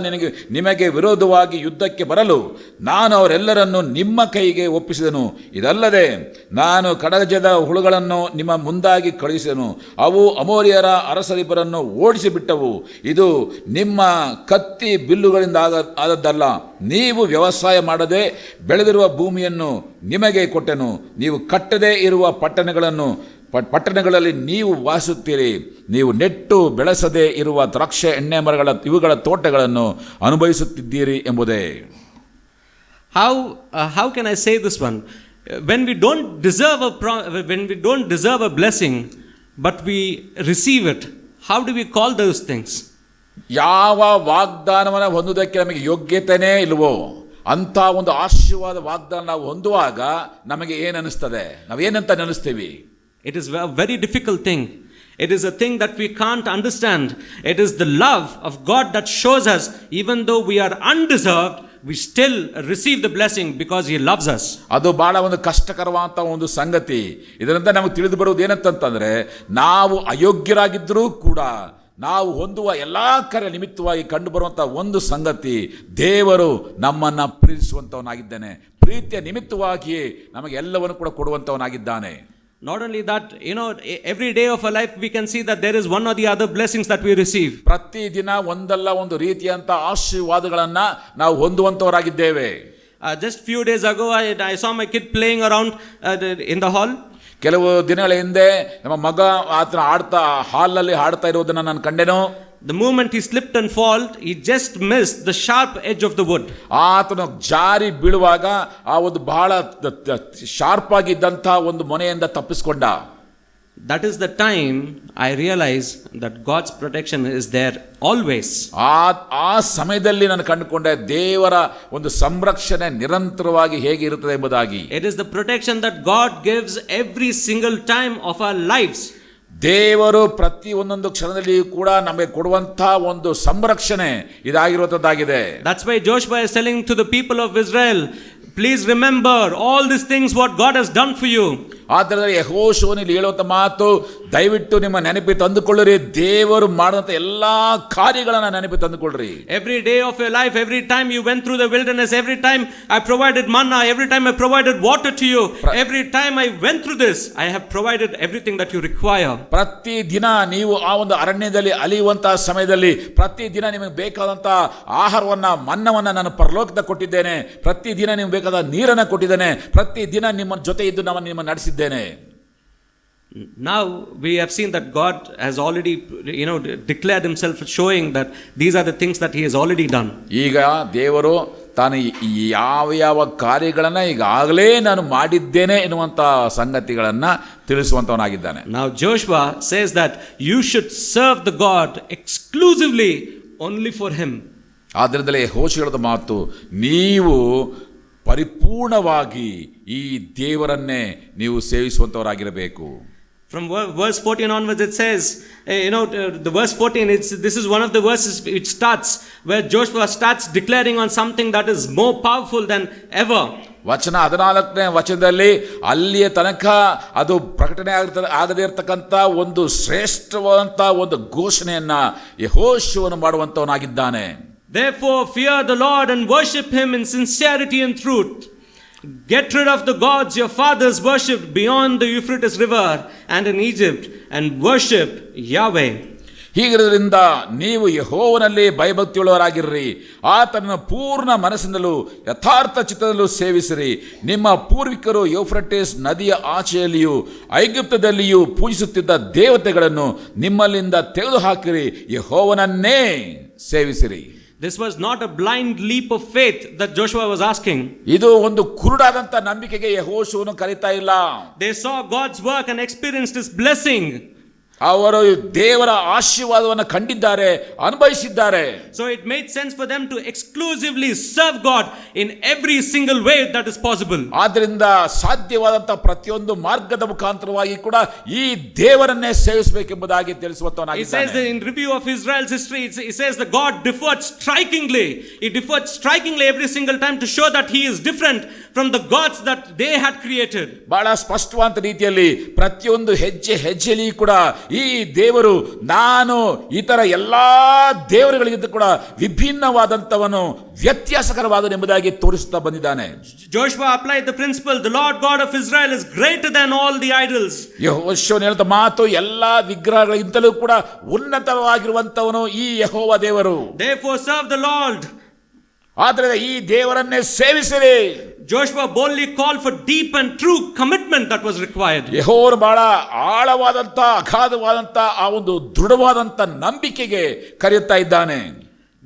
ನಿಮಗೆ ವಿರೋಧವಾಗಿ ಯುದ್ಧಕ್ಕೆ ಬರಲು ನಾನು ಅವರೆಲ್ಲರನ್ನು ನಿಮ್ಮ ಕೈಗೆ ಒಪ್ಪಿಸಿದನು. ಇದಲ್ಲದೆ ನಾನು ಕಡಜದ ಹುಳುಗಳನ್ನು ನಿಮ್ಮ ಮುಂದಾಗಿ ಕಳುಹಿಸಿದನು. ಅವು ಅಮೋರಿಯರ ಅರಸರಿಬ್ಬರನ್ನು ಓಡಿಸಿಬಿಟ್ಟವು. ಇದು ನಿಮ್ಮ ಕತ್ತಿ ಬಿಲ್ಲುಗಳಿಂದ ಆದದ್ದಲ್ಲ. ನೀವು ವ್ಯವಸಾಯ ಮಾಡದೆ ಬೆಳೆದಿರುವ ಭೂಮಿಯನ್ನು ನಿಮಗೆ ಕೊಟ್ಟೆನು. ನೀವು ಕಟ್ಟದೇ ಇರುವ ಪಟ್ಟಣಗಳಲ್ಲಿ ನೀವು ವಾಸಿಸುತ್ತೀರಿ. ನೀವು ನೆಟ್ಟು ಬೆಳೆಸದೇ ಇರುವ ದ್ರಾಕ್ಷೆ ಎಣ್ಣೆ ಮರಗಳ ಇವುಗಳ ತೋಟಗಳನ್ನು ಅನುಭವಿಸುತ್ತಿದ್ದೀರಿ ಎಂಬುದೇ. How can I say this one? When we don't deserve a blessing, but we receive it, how do we call those things? ಯಾವ ವಾಗ್ದಾನವನ್ನು ಹೊಂದುವುದಕ್ಕೆ ನಮಗೆ ಯೋಗ್ಯತೆನೇ ಇಲ್ವೋ ಅಂತ ಒಂದು ಆಶೀರ್ವಾದ ವಾಗ್ದಾನ ನಾವು ಹೊಂದುವಾಗ ನಮಗೆ ಏನನ್ನಿಸ್ತದೆ? ನಾವೇನಂತ ನೆನೆಸ್ತೀವಿ? It is a very difficult thing. It is a thing that we can't understand. It is the love of God that shows us, even though we are undeserved, we still receive the blessing because he loves us. ಅದು ಬಹಳ ಒಂದು ಕಷ್ಟಕರವಾದಂತ ಒಂದು ಸಂಗತಿ. ಇದರಿಂದ ನಮಗೆ ತಿಳಿದು ಬರುವುದು ಏನಂತಂದ್ರೆ, ನಾವು ಅಯೋಗ್ಯರಾಗಿದ್ದರೂ ಕೂಡ ನಾವು ಹೊಂದುವ ಎಲ್ಲಾ ಕಾರ್ಯ ನಿಮಿತ್ತವಾಗಿ ಕಂಡು ಬರುವಂತಹ ಒಂದು ಸಂಗತಿ, ದೇವರು ನಮ್ಮನ್ನ ಪ್ರೀತಿಸುವಂತವನಾಗಿದ್ದಾನೆ. ಪ್ರೀತಿಯ ನಿಮಿತ್ತವಾಗಿಯೇ ನಮಗೆ ಎಲ್ಲವನ್ನು ಕೂಡ ಕೊಡುವಂತವನಾಗಿದ್ದಾನೆ. Not only that, every day of our life we can see that there is one or the other blessings that we receive. ಪ್ರತಿದಿನ ಒಂದಲ್ಲ ಒಂದು ರೀತಿಯಂತ ಆಶೀರ್ವಾದಗಳನ್ನ ನಾವು ಹೊಂದುವಂತವರಾಗಿದ್ದೇವೆ. Just few days ago, I saw my kid playing around in the hall. ಕೆಲವು ದಿನಗಳ ಹಿಂದೆ ನಮ್ಮ ಮಗ ಆತನ ಹಾಲ್ನಲ್ಲಿ ಹಾಡ್ತಾ ಇರುವುದನ್ನು ನಾನು ಕಂಡೆನು. The moment he slipped and fall, he just missed the sharp edge of the wood. ಆತನು ಜಾರಿ ಬೀಳುವಾಗ ಆ ಒಂದು ಬಹಳ ಶಾರ್ಪ್ ಆಗಿದ್ದಂಥ ಒಂದು ಮೊನೆಯಿಂದ ತಪ್ಪಿಸಿಕೊಂಡ. That is the time I realized that God's protection is there always. ಆ ಸಮಯದಲ್ಲಿ ನಾನು ಕಂಡುಕೊಂಡೆ ದೇವರ ಒಂದು ಸಂರಕ್ಷಣೆ ನಿರಂತರವಾಗಿ ಹೇಗೆ ಇರುತ್ತದೆ ಎಂಬುದಾಗಿ. It is the protection that God gives every single time of our lives. ದೇವರು ಪ್ರತಿ ಒಂದೊಂದು ಕ್ಷಣದಲ್ಲಿಯೂ ಕೂಡ ನಮಗೆ ಕೊಡುವಂತಹ ಒಂದು ಸಂರಕ್ಷಣೆ ಇದಾಗಿರುವಂತದ್ದಾಗಿದೆ. That's why Joshua is telling to the people of Israel, please remember all these things what God has done for you. ಆದ್ದರಿಂದ ಯೆಹೋಶುವನಲ್ಲಿ ಹೇಳುವಂತ ಮಾತು, ದಯವಿಟ್ಟು ನಿಮ್ಮ ನೆನಪಿ ತಂದುಕೊಳ್ಳಿರಿ, ದೇವರು ಮಾಡಿದಂತ ಎಲ್ಲಾ ಕಾರ್ಯಗಳನ್ನ ನೆನಪಿ ತಂದುಕೊಳ್ಳ್ರಿ. Every day of your life, every time you went through the wilderness, every time I provided manna, every time I provided water to you, every time I went through this, I have provided everything that you require. ಪ್ರತಿ ದಿನ ನೀವು ಆ ಒಂದು ಅರಣ್ಯದಲ್ಲಿ ಅಲಿಯುವಂತಹ ಸಮಯದಲ್ಲಿ ಪ್ರತಿ ದಿನ ನಿಮಗೆ ಬೇಕಾದಂತ ಆಹಾರವನ್ನ ಮನ್ನವನ್ನ ನಾನು ಪರಲೋಕದ ಕೊಟ್ಟಿದ್ದೇನೆ. ಪ್ರತಿ ದಿನ ನಿಮಗೆ ಬೇಕಾದ ನೀರನ್ನು ಕೊಟ್ಟಿದ್ದೇನೆ. ಪ್ರತಿ ದಿನ ನಿಮ್ಮ ಜೊತೆ ಇದ್ದು ನಾನು ನಿಮ್ಮನ್ನು ನಡೆಸಿದ್ದೇನೆ. Now we have seen that God has already declared himself, showing that these are the things that he has already done. ಈಗ ದೇವರು ತಾನು ಯಾವ ಕಾರ್ಯಗಳನ್ನ ಈಗಾಗಲೇ ನಾನು ಮಾಡಿದ್ದೇನೆ ಎನ್ನುವಂತ ಸಂಗತಿಗಳನ್ನ ತಿಳಿಸುವಂತವನಾಗಿದ್ದಾನೆ. Now Joshua says that you should serve the God exclusively only for him. ಆದ್ದರಿಂದಲೇ ಯೆಹೋಶುವ ಹೇಳಿದ ಮಾತು, ನೀವು ಪರಿಪೂರ್ಣವಾಗಿ ಈ ದೇವರನ್ನೇ ನೀವು ಸೇವಿಸುವಂತವರಾಗಿರಬೇಕು. From verse 14 onwards it says, the verse 14, this is one of the verses which starts where Joshua starts declaring on something that is more powerful than ever. ವಚನ 14ನೇ ವಚನದಲ್ಲಿ ಅಲ್ಲಿಯ ತನಕ ಅದು ಪ್ರಕಟಣೆ ಆಗದೇ ಇರತಕ್ಕಂಥ ಒಂದು ಶ್ರೇಷ್ಠವಾದಂಥ ಒಂದು ಘೋಷಣೆಯನ್ನ ಯೆಹೋಶುವನು ಮಾಡುವಂತವನಾಗಿದ್ದಾನೆ. Therefore fear the Lord and worship him in sincerity and truth. Get rid of the gods your fathers worshipped beyond the Euphrates river and in Egypt, and worship Yahweh. ಹೀಗಿರೋದ್ರಿಂದ ನೀವು ಯೆಹೋವನಲ್ಲಿ ಭಯಭಕ್ತಿಯುಳ್ಳವರಾಗಿರ್ರಿ, ಆತನನ್ನು ಪೂರ್ಣ ಮನಸ್ಸಿನಲ್ಲೂ ಯಥಾರ್ಥ ಚಿತ್ತದಲ್ಲೂ ಸೇವಿಸಿರಿ. ನಿಮ್ಮ ಪೂರ್ವಿಕರು ಯೂಫ್ರಟೀಸ್ ನದಿಯ ಆಚೆಯಲ್ಲಿಯೂ ಐಗುಪ್ತದಲ್ಲಿಯೂ ಪೂಜಿಸುತ್ತಿದ್ದ ದೇವತೆಗಳನ್ನು ನಿಮ್ಮಲ್ಲಿಂದ ತೆಗೆದುಹಾಕಿರಿ, ಯೆಹೋವನನ್ನೇ ಸೇವಿಸಿರಿ. This was not a blind leap of faith that Joshua was asking. ಇದು ಒಂದು ಕುರುಡಾದಂತ ನಂಬಿಕೆಗೆ ಯೆಹೋಶುವನು ಕರೀತಾ ಇಲ್ಲ. They saw God's work and experienced his blessing. ಅವರು ದೇವರ ಆಶೀರ್ವಾದವನ್ನು ಕಂಡಿದ್ದಾರೆ, ಅನುಭವಿಸಿದ್ದಾರೆ. So it made sense for them to exclusively serve God in every single way that is possible. ಆದ್ದರಿಂದ ಸಾಧ್ಯವಾದಂತ ಪ್ರತಿಯೊಂದು ಮಾರ್ಗದ ಮುಖಾಂತರವಾಗಿ ಕೂಡ ಈ ದೇವರನ್ನೇ ಸೇವಿಸಬೇಕೆಂಬುದಾಗಿ ತಿಳಿಸುವಂತವನಾಗಿದ್ದಾನೆ. It says in review of Israel's history, it says that God differed strikingly. He differed strikingly every single time to show that he is different from the gods that they had created. ಬಹಳ ಸ್ಪಷ್ಟವಾದ ರೀತಿಯಲ್ಲಿ ಪ್ರತಿಯೊಂದು ಹೆಜ್ಜೆಯಲ್ಲಿ ಕೂಡ ಈ ದೇವರು ನಾನು ಇತರ ಎಲ್ಲಾ ದೇವರುಗಳಿಗಿಂತ ಕೂಡ ವಿಭಿನ್ನವಾದಂತವನು, ವ್ಯತ್ಯಾಸಕರವಾದನು ಎಂಬುದಾಗಿ ತೋರಿಸುತ್ತಾ ಬಂದಿದ್ದಾನೆ. Joshua applied the principle, the Lord God of Israel is greater than all the idols. ಯೆಹೋಶುವನು ಹೇಳಿದ ಮಾತು, ಎಲ್ಲಾ ವಿಗ್ರಹಗಳಿಗಿಂತಲೂ ಕೂಡ ಉನ್ನತವಾಗಿರುವಂತವನು ಈ ಯೆಹೋವ ದೇವರು. Therefore serve the Lord. ಆದರೆ ಈ ದೇವರನ್ನೇ ಸೇವಿಸಿರಿ. Joshua boldly called for deep and true commitment that was required. ಯೆಹೋವನು ಬಹಳ ಆಳವಾದಂತ ಅಗಾಧವಾದಂತ ಆ ಒಂದು ದೃಢವಾದಂತ ನಂಬಿಕೆಗೆ ಕರೆಯುತ್ತಾ ಇದ್ದಾನೆ.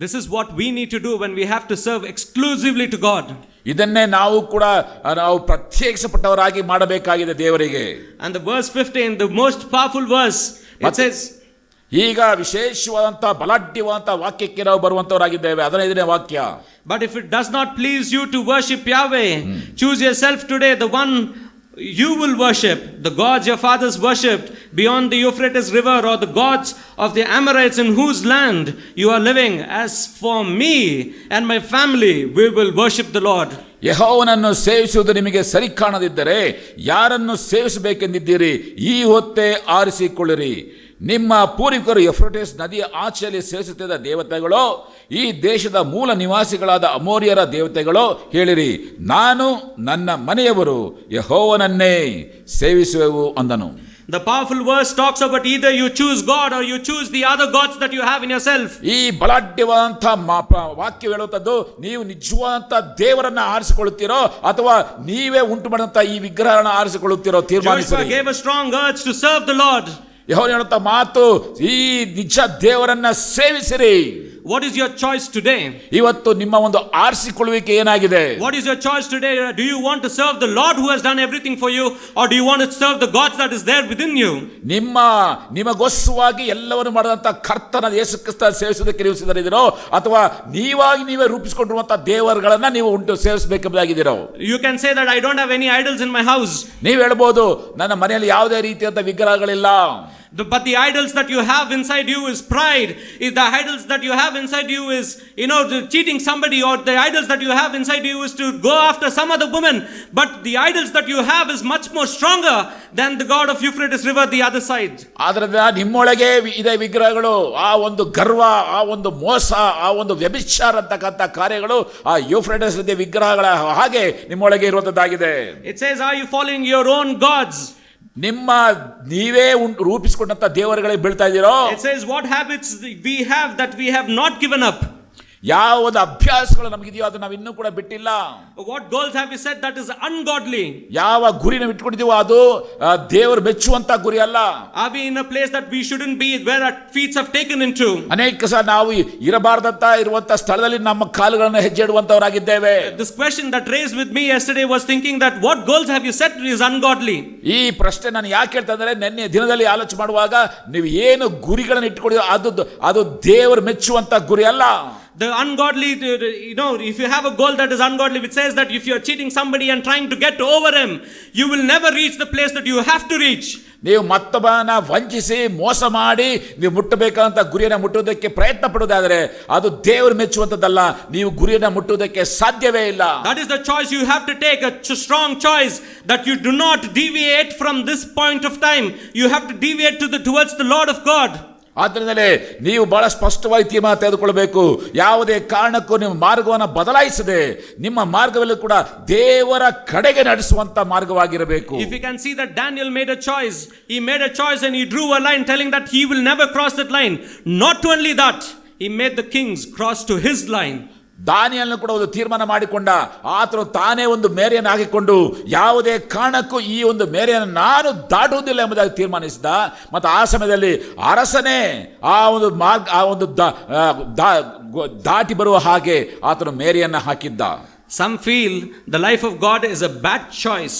This is what we need to do when we have to serve exclusively to God. ಇದನ್ನೇ ನಾವು ಕೂಡ ನಾವು ಪ್ರತ್ಯೇಕಿಸಲ್ಪಟ್ಟವರಾಗಿ ಮಾಡಬೇಕಾಗಿದೆ ದೇವರಿಗೆ. And the verse 15, the most powerful verse, it says, ಈಗ ವಿಶೇಷವಾದಂತ ಬಲಾಢ್ಯವಾದಂತ ವಾಕ್ಯಕ್ಕೆ ನಾವು ಬರುವಂತವರಾಗಿದ್ದೇವೆ. 15ನೇ ವಾಕ್ಯ, but if it does not please you to worship Yahweh, choose yourself today the one you will worship, the gods your fathers worshipped beyond the Euphrates river, or the gods of the Amorites in whose land you are living. As for me and my family, we will worship the Lord. ಯೆಹೋವನನ್ನು ಸೇವಿಸುವುದು ನಿಮಗೆ ಸರಿ ಕಾಣದಿದ್ದರೆ ಯಾರನ್ನು ಸೇವಿಸಬೇಕೆಂದಿದ್ದೀರಿ, ಈ ಹೊತ್ತೇ ಆರಿಸಿಕೊಳ್ಳಿರಿ. ನಿಮ್ಮ ಪೂರ್ವಿಕರು Euphrates ನದಿಯ ಆಚೆಯಲ್ಲಿ ಸೇವಿಸುತ್ತಿದ್ದ ದೇವತೆಗಳು, ಈ ದೇಶದ ಮೂಲ ನಿವಾಸಿಗಳಾದ ಅಮೋರಿಯರ ದೇವತೆಗಳು, ಹೇಳಿರಿ, ನಾನು ನನ್ನ ಮನೆಯವರು ಯೆಹೋವನನ್ನೇ ಸೇವಿಸುವೆವು ಅಂದನು. The powerful verse talks about either you choose God or you choose the other gods that you have in yourself. ಈ ಬಲಾಢ್ಯವಾದಂಥ ವಾಕ್ಯ ಹೇಳುವಂಥದ್ದು, ನೀವು ನಿಜವಾದಂಥ ದೇವರನ್ನ ಆರಿಸಿಕೊಳ್ಳುತ್ತೀರೋ ಅಥವಾ ನೀವೇ ಉಂಟು ಮಾಡಿದಂಥ ಈ ವಿಗ್ರಹಗಳನ್ನ ಆರಿಸಿಕೊಳ್ಳುತ್ತೀರೋ ತೀರ್ಮಾನಿಸಿ. Joshua gave a strong urge to serve the Lord. ಯೆಹೋವನು ಹೇಳುವಂಥ ಮಾತು, ಈ ನಿಜ ದೇವರನ್ನ ಸೇವಿಸಿರಿ. What is your choice today? ಇವತ್ತು ನಿಮ್ಮ ಒಂದು ಆರಿಸಿಕೊಳ್ಳುವಿಕೆ ಏನಾಗಿದೆ? What is your choice today? Do you want to serve the Lord who has done everything for you, or do you want to serve the gods that is there within you? ನಿಮಗೋಸ್ಕರವಾಗಿ ಎಲ್ಲವನ್ನು ಮಾಡಿದಂಥ ಕರ್ತನ ಯೇಸು ಕ್ರಿಸ್ತ ಸೇವಿಸುವುದಕ್ಕೆ ನೀವು ಸಿದ್ಧರಿದ್ದೀರೋ, ಅಥವಾ ನೀವೇ ರೂಪಿಸಿಕೊಂಡಿರುವಂಥ ದೇವರುಗಳನ್ನ ನೀವು ಸೇವಿಸಬೇಕೆಂಬುದಾಗಿದ್ದೀರೋ? You can say that I don't have any idols in my house. ನೀವು ಹೇಳ್ಬೋದು, ನನ್ನ ಮನೆಯಲ್ಲಿ ಯಾವುದೇ ರೀತಿಯಾದ ವಿಗ್ರಹಗಳಿಲ್ಲ. But the idols that you have inside you is pride. If the idols that you have inside you is, cheating somebody, or the idols that you have inside you is to go after some other woman. But the idols that you have is much more stronger than the God of Euphrates River, the other side. ಆದ್ರಿಂದ ನಿಮ್ಮೊಳಗೆ ಇದೆ ವಿಗ್ರಹಗಳು, ಆ ಒಂದು ಗರ್ವ, ಆ ಒಂದು ಮೋಸ, ಆ ಒಂದು ವ್ಯಭಿಚಾರ ಅಂತಕ್ಕಂಥ ಕಾರ್ಯಗಳು ಆ ಯೂಫ್ರೇಟಿಸ್ ನದಿಯ ವಿಗ್ರಹಗಳ ಹಾಗೆ ನಿಮ್ಮೊಳಗೆ ಇರುವಂತದ್ದಾಗಿದೆ. It says, are you following your own gods? ನೀವೇ ರೂಪಿಸಿಕೊಂಡಂತ ದೇವರುಗಳೇ ಬೀಳ್ತಾ ಇದ್ದೀರೋ? It says, what habits we have that we have not given up? ಯಾವ ಅಭ್ಯಾಸಗಳು ನಮಗಿದೆಯೋ ಅದು ನಾವು ಇನ್ನೂ ಕೂಡ ಬಿಟ್ಟಿಲ್ಲ. What goals have we set that is ungodly? ಯಾವ ಗುರಿನ ಇಟ್ಕೊಂಡಿದೀವೋ ಅದು ದೇವರು ಮೆಚ್ಚುವಂತ ಗುರಿ ಅಲ್ಲ. Are we in a place that we shouldn't be, where our feet have taken into? ಅನೇಕ ಸಲ ನಾವು ಇರಬಾರದಂತ ಇರುವಂತ ಸ್ಥಳದಲ್ಲಿ ನಮ್ಮ ಕಾಲುಗಳನ್ನು ಹೆಜ್ಜೆ ಇಡುವಂತವರಾಗಿದ್ದೇವೆ. This question that raised with me yesterday was thinking that what goals have you set is ungodly? ಈ ಪ್ರಶ್ನೆ ನಾನು ಯಾಕೆ ಹೇಳ್ತಾ ಇದ್ದಾರೆ, ನಿನ್ನೆ ದಿನದಲ್ಲಿ ಆಲೋಚನೆ ಮಾಡುವಾಗ ನೀವು ಏನು ಗುರಿಗಳನ್ನು ಇಟ್ಕೊಂಡಿದ್ದೀರೋ ಅದು ದೇವರು ಮೆಚ್ಚುವಂತ ಗುರಿ ಅಲ್ಲ. The ungodly, if you have a goal that is ungodly, which says that if you are cheating somebody and trying to get over him, you will never reach the place that you have to reach. ನೀವು ಮತ್ತೊಬ್ಬನ ವಂಚಿಸಿ ಮೋಸ ಮಾಡಿ ನೀವು ಮುಟ್ಟಬೇಕಂತ ಗುರಿಯನ್ನು ಮುಟ್ಟುವುದಕ್ಕೆ ಪ್ರಯತ್ನ ಪಡುವುದಾದರೆ ಅದು ದೇವರು ಮೆಚ್ಚುವಂತದ್ದಲ್ಲ. ನೀವು ಗುರಿಯನ್ನು ಮುಟ್ಟುವುದಕ್ಕೆ ಸಾಧ್ಯವೇ ಇಲ್ಲ. That is the choice you have to take, a strong choice that you do not deviate from this point of time. You have to deviate towards the Lord of God. ಆದ್ದರಿಂದಲೇ ನೀವು ಬಹಳ ಸ್ಪಷ್ಟವಾಗಿ ತೀರ್ಮಾನ ತೆಗೆದುಕೊಳ್ಳಬೇಕು. ಯಾವುದೇ ಕಾರಣಕ್ಕೂ ನಿಮ್ಮ ಮಾರ್ಗವನ್ನು ಬದಲಾಯಿಸದೆ ನಿಮ್ಮ ಮಾರ್ಗವೆಲ್ಲೂ ಕೂಡ ದೇವರ ಕಡೆಗೆ ನಡೆಸುವಂತ ಮಾರ್ಗವಾಗಿರಬೇಕು. If you can see that Daniel made a choice, he made a choice and he drew a line telling that he will never cross that line. Not only that, he made the kings cross to his line. ದಾನಿಯೇಲನು ಕೂಡ ಒಂದು ತೀರ್ಮಾನ ಮಾಡಿಕೊಂಡ. ಆತನು ತಾನೇ ಒಂದು ಮೇರೆಯನ್ನು ಹಾಕಿಕೊಂಡು ಯಾವುದೇ ಕಾರಣಕ್ಕೂ ಈ ಒಂದು ಮೇರೆಯನ್ನು ನಾನು ದಾಟುವುದಿಲ್ಲ ಎಂಬುದಾಗಿ ತೀರ್ಮಾನಿಸಿದ. ಮತ್ತು ಆ ಸಮಯದಲ್ಲಿ ಅರಸನೇ ಆ ಒಂದು ದಾಟಿ ಬರುವ ಹಾಗೆ ಆತನು ಮೇರೆಯನ್ನು ಹಾಕಿದ್ದ. Some feel the life of God is a bad choice.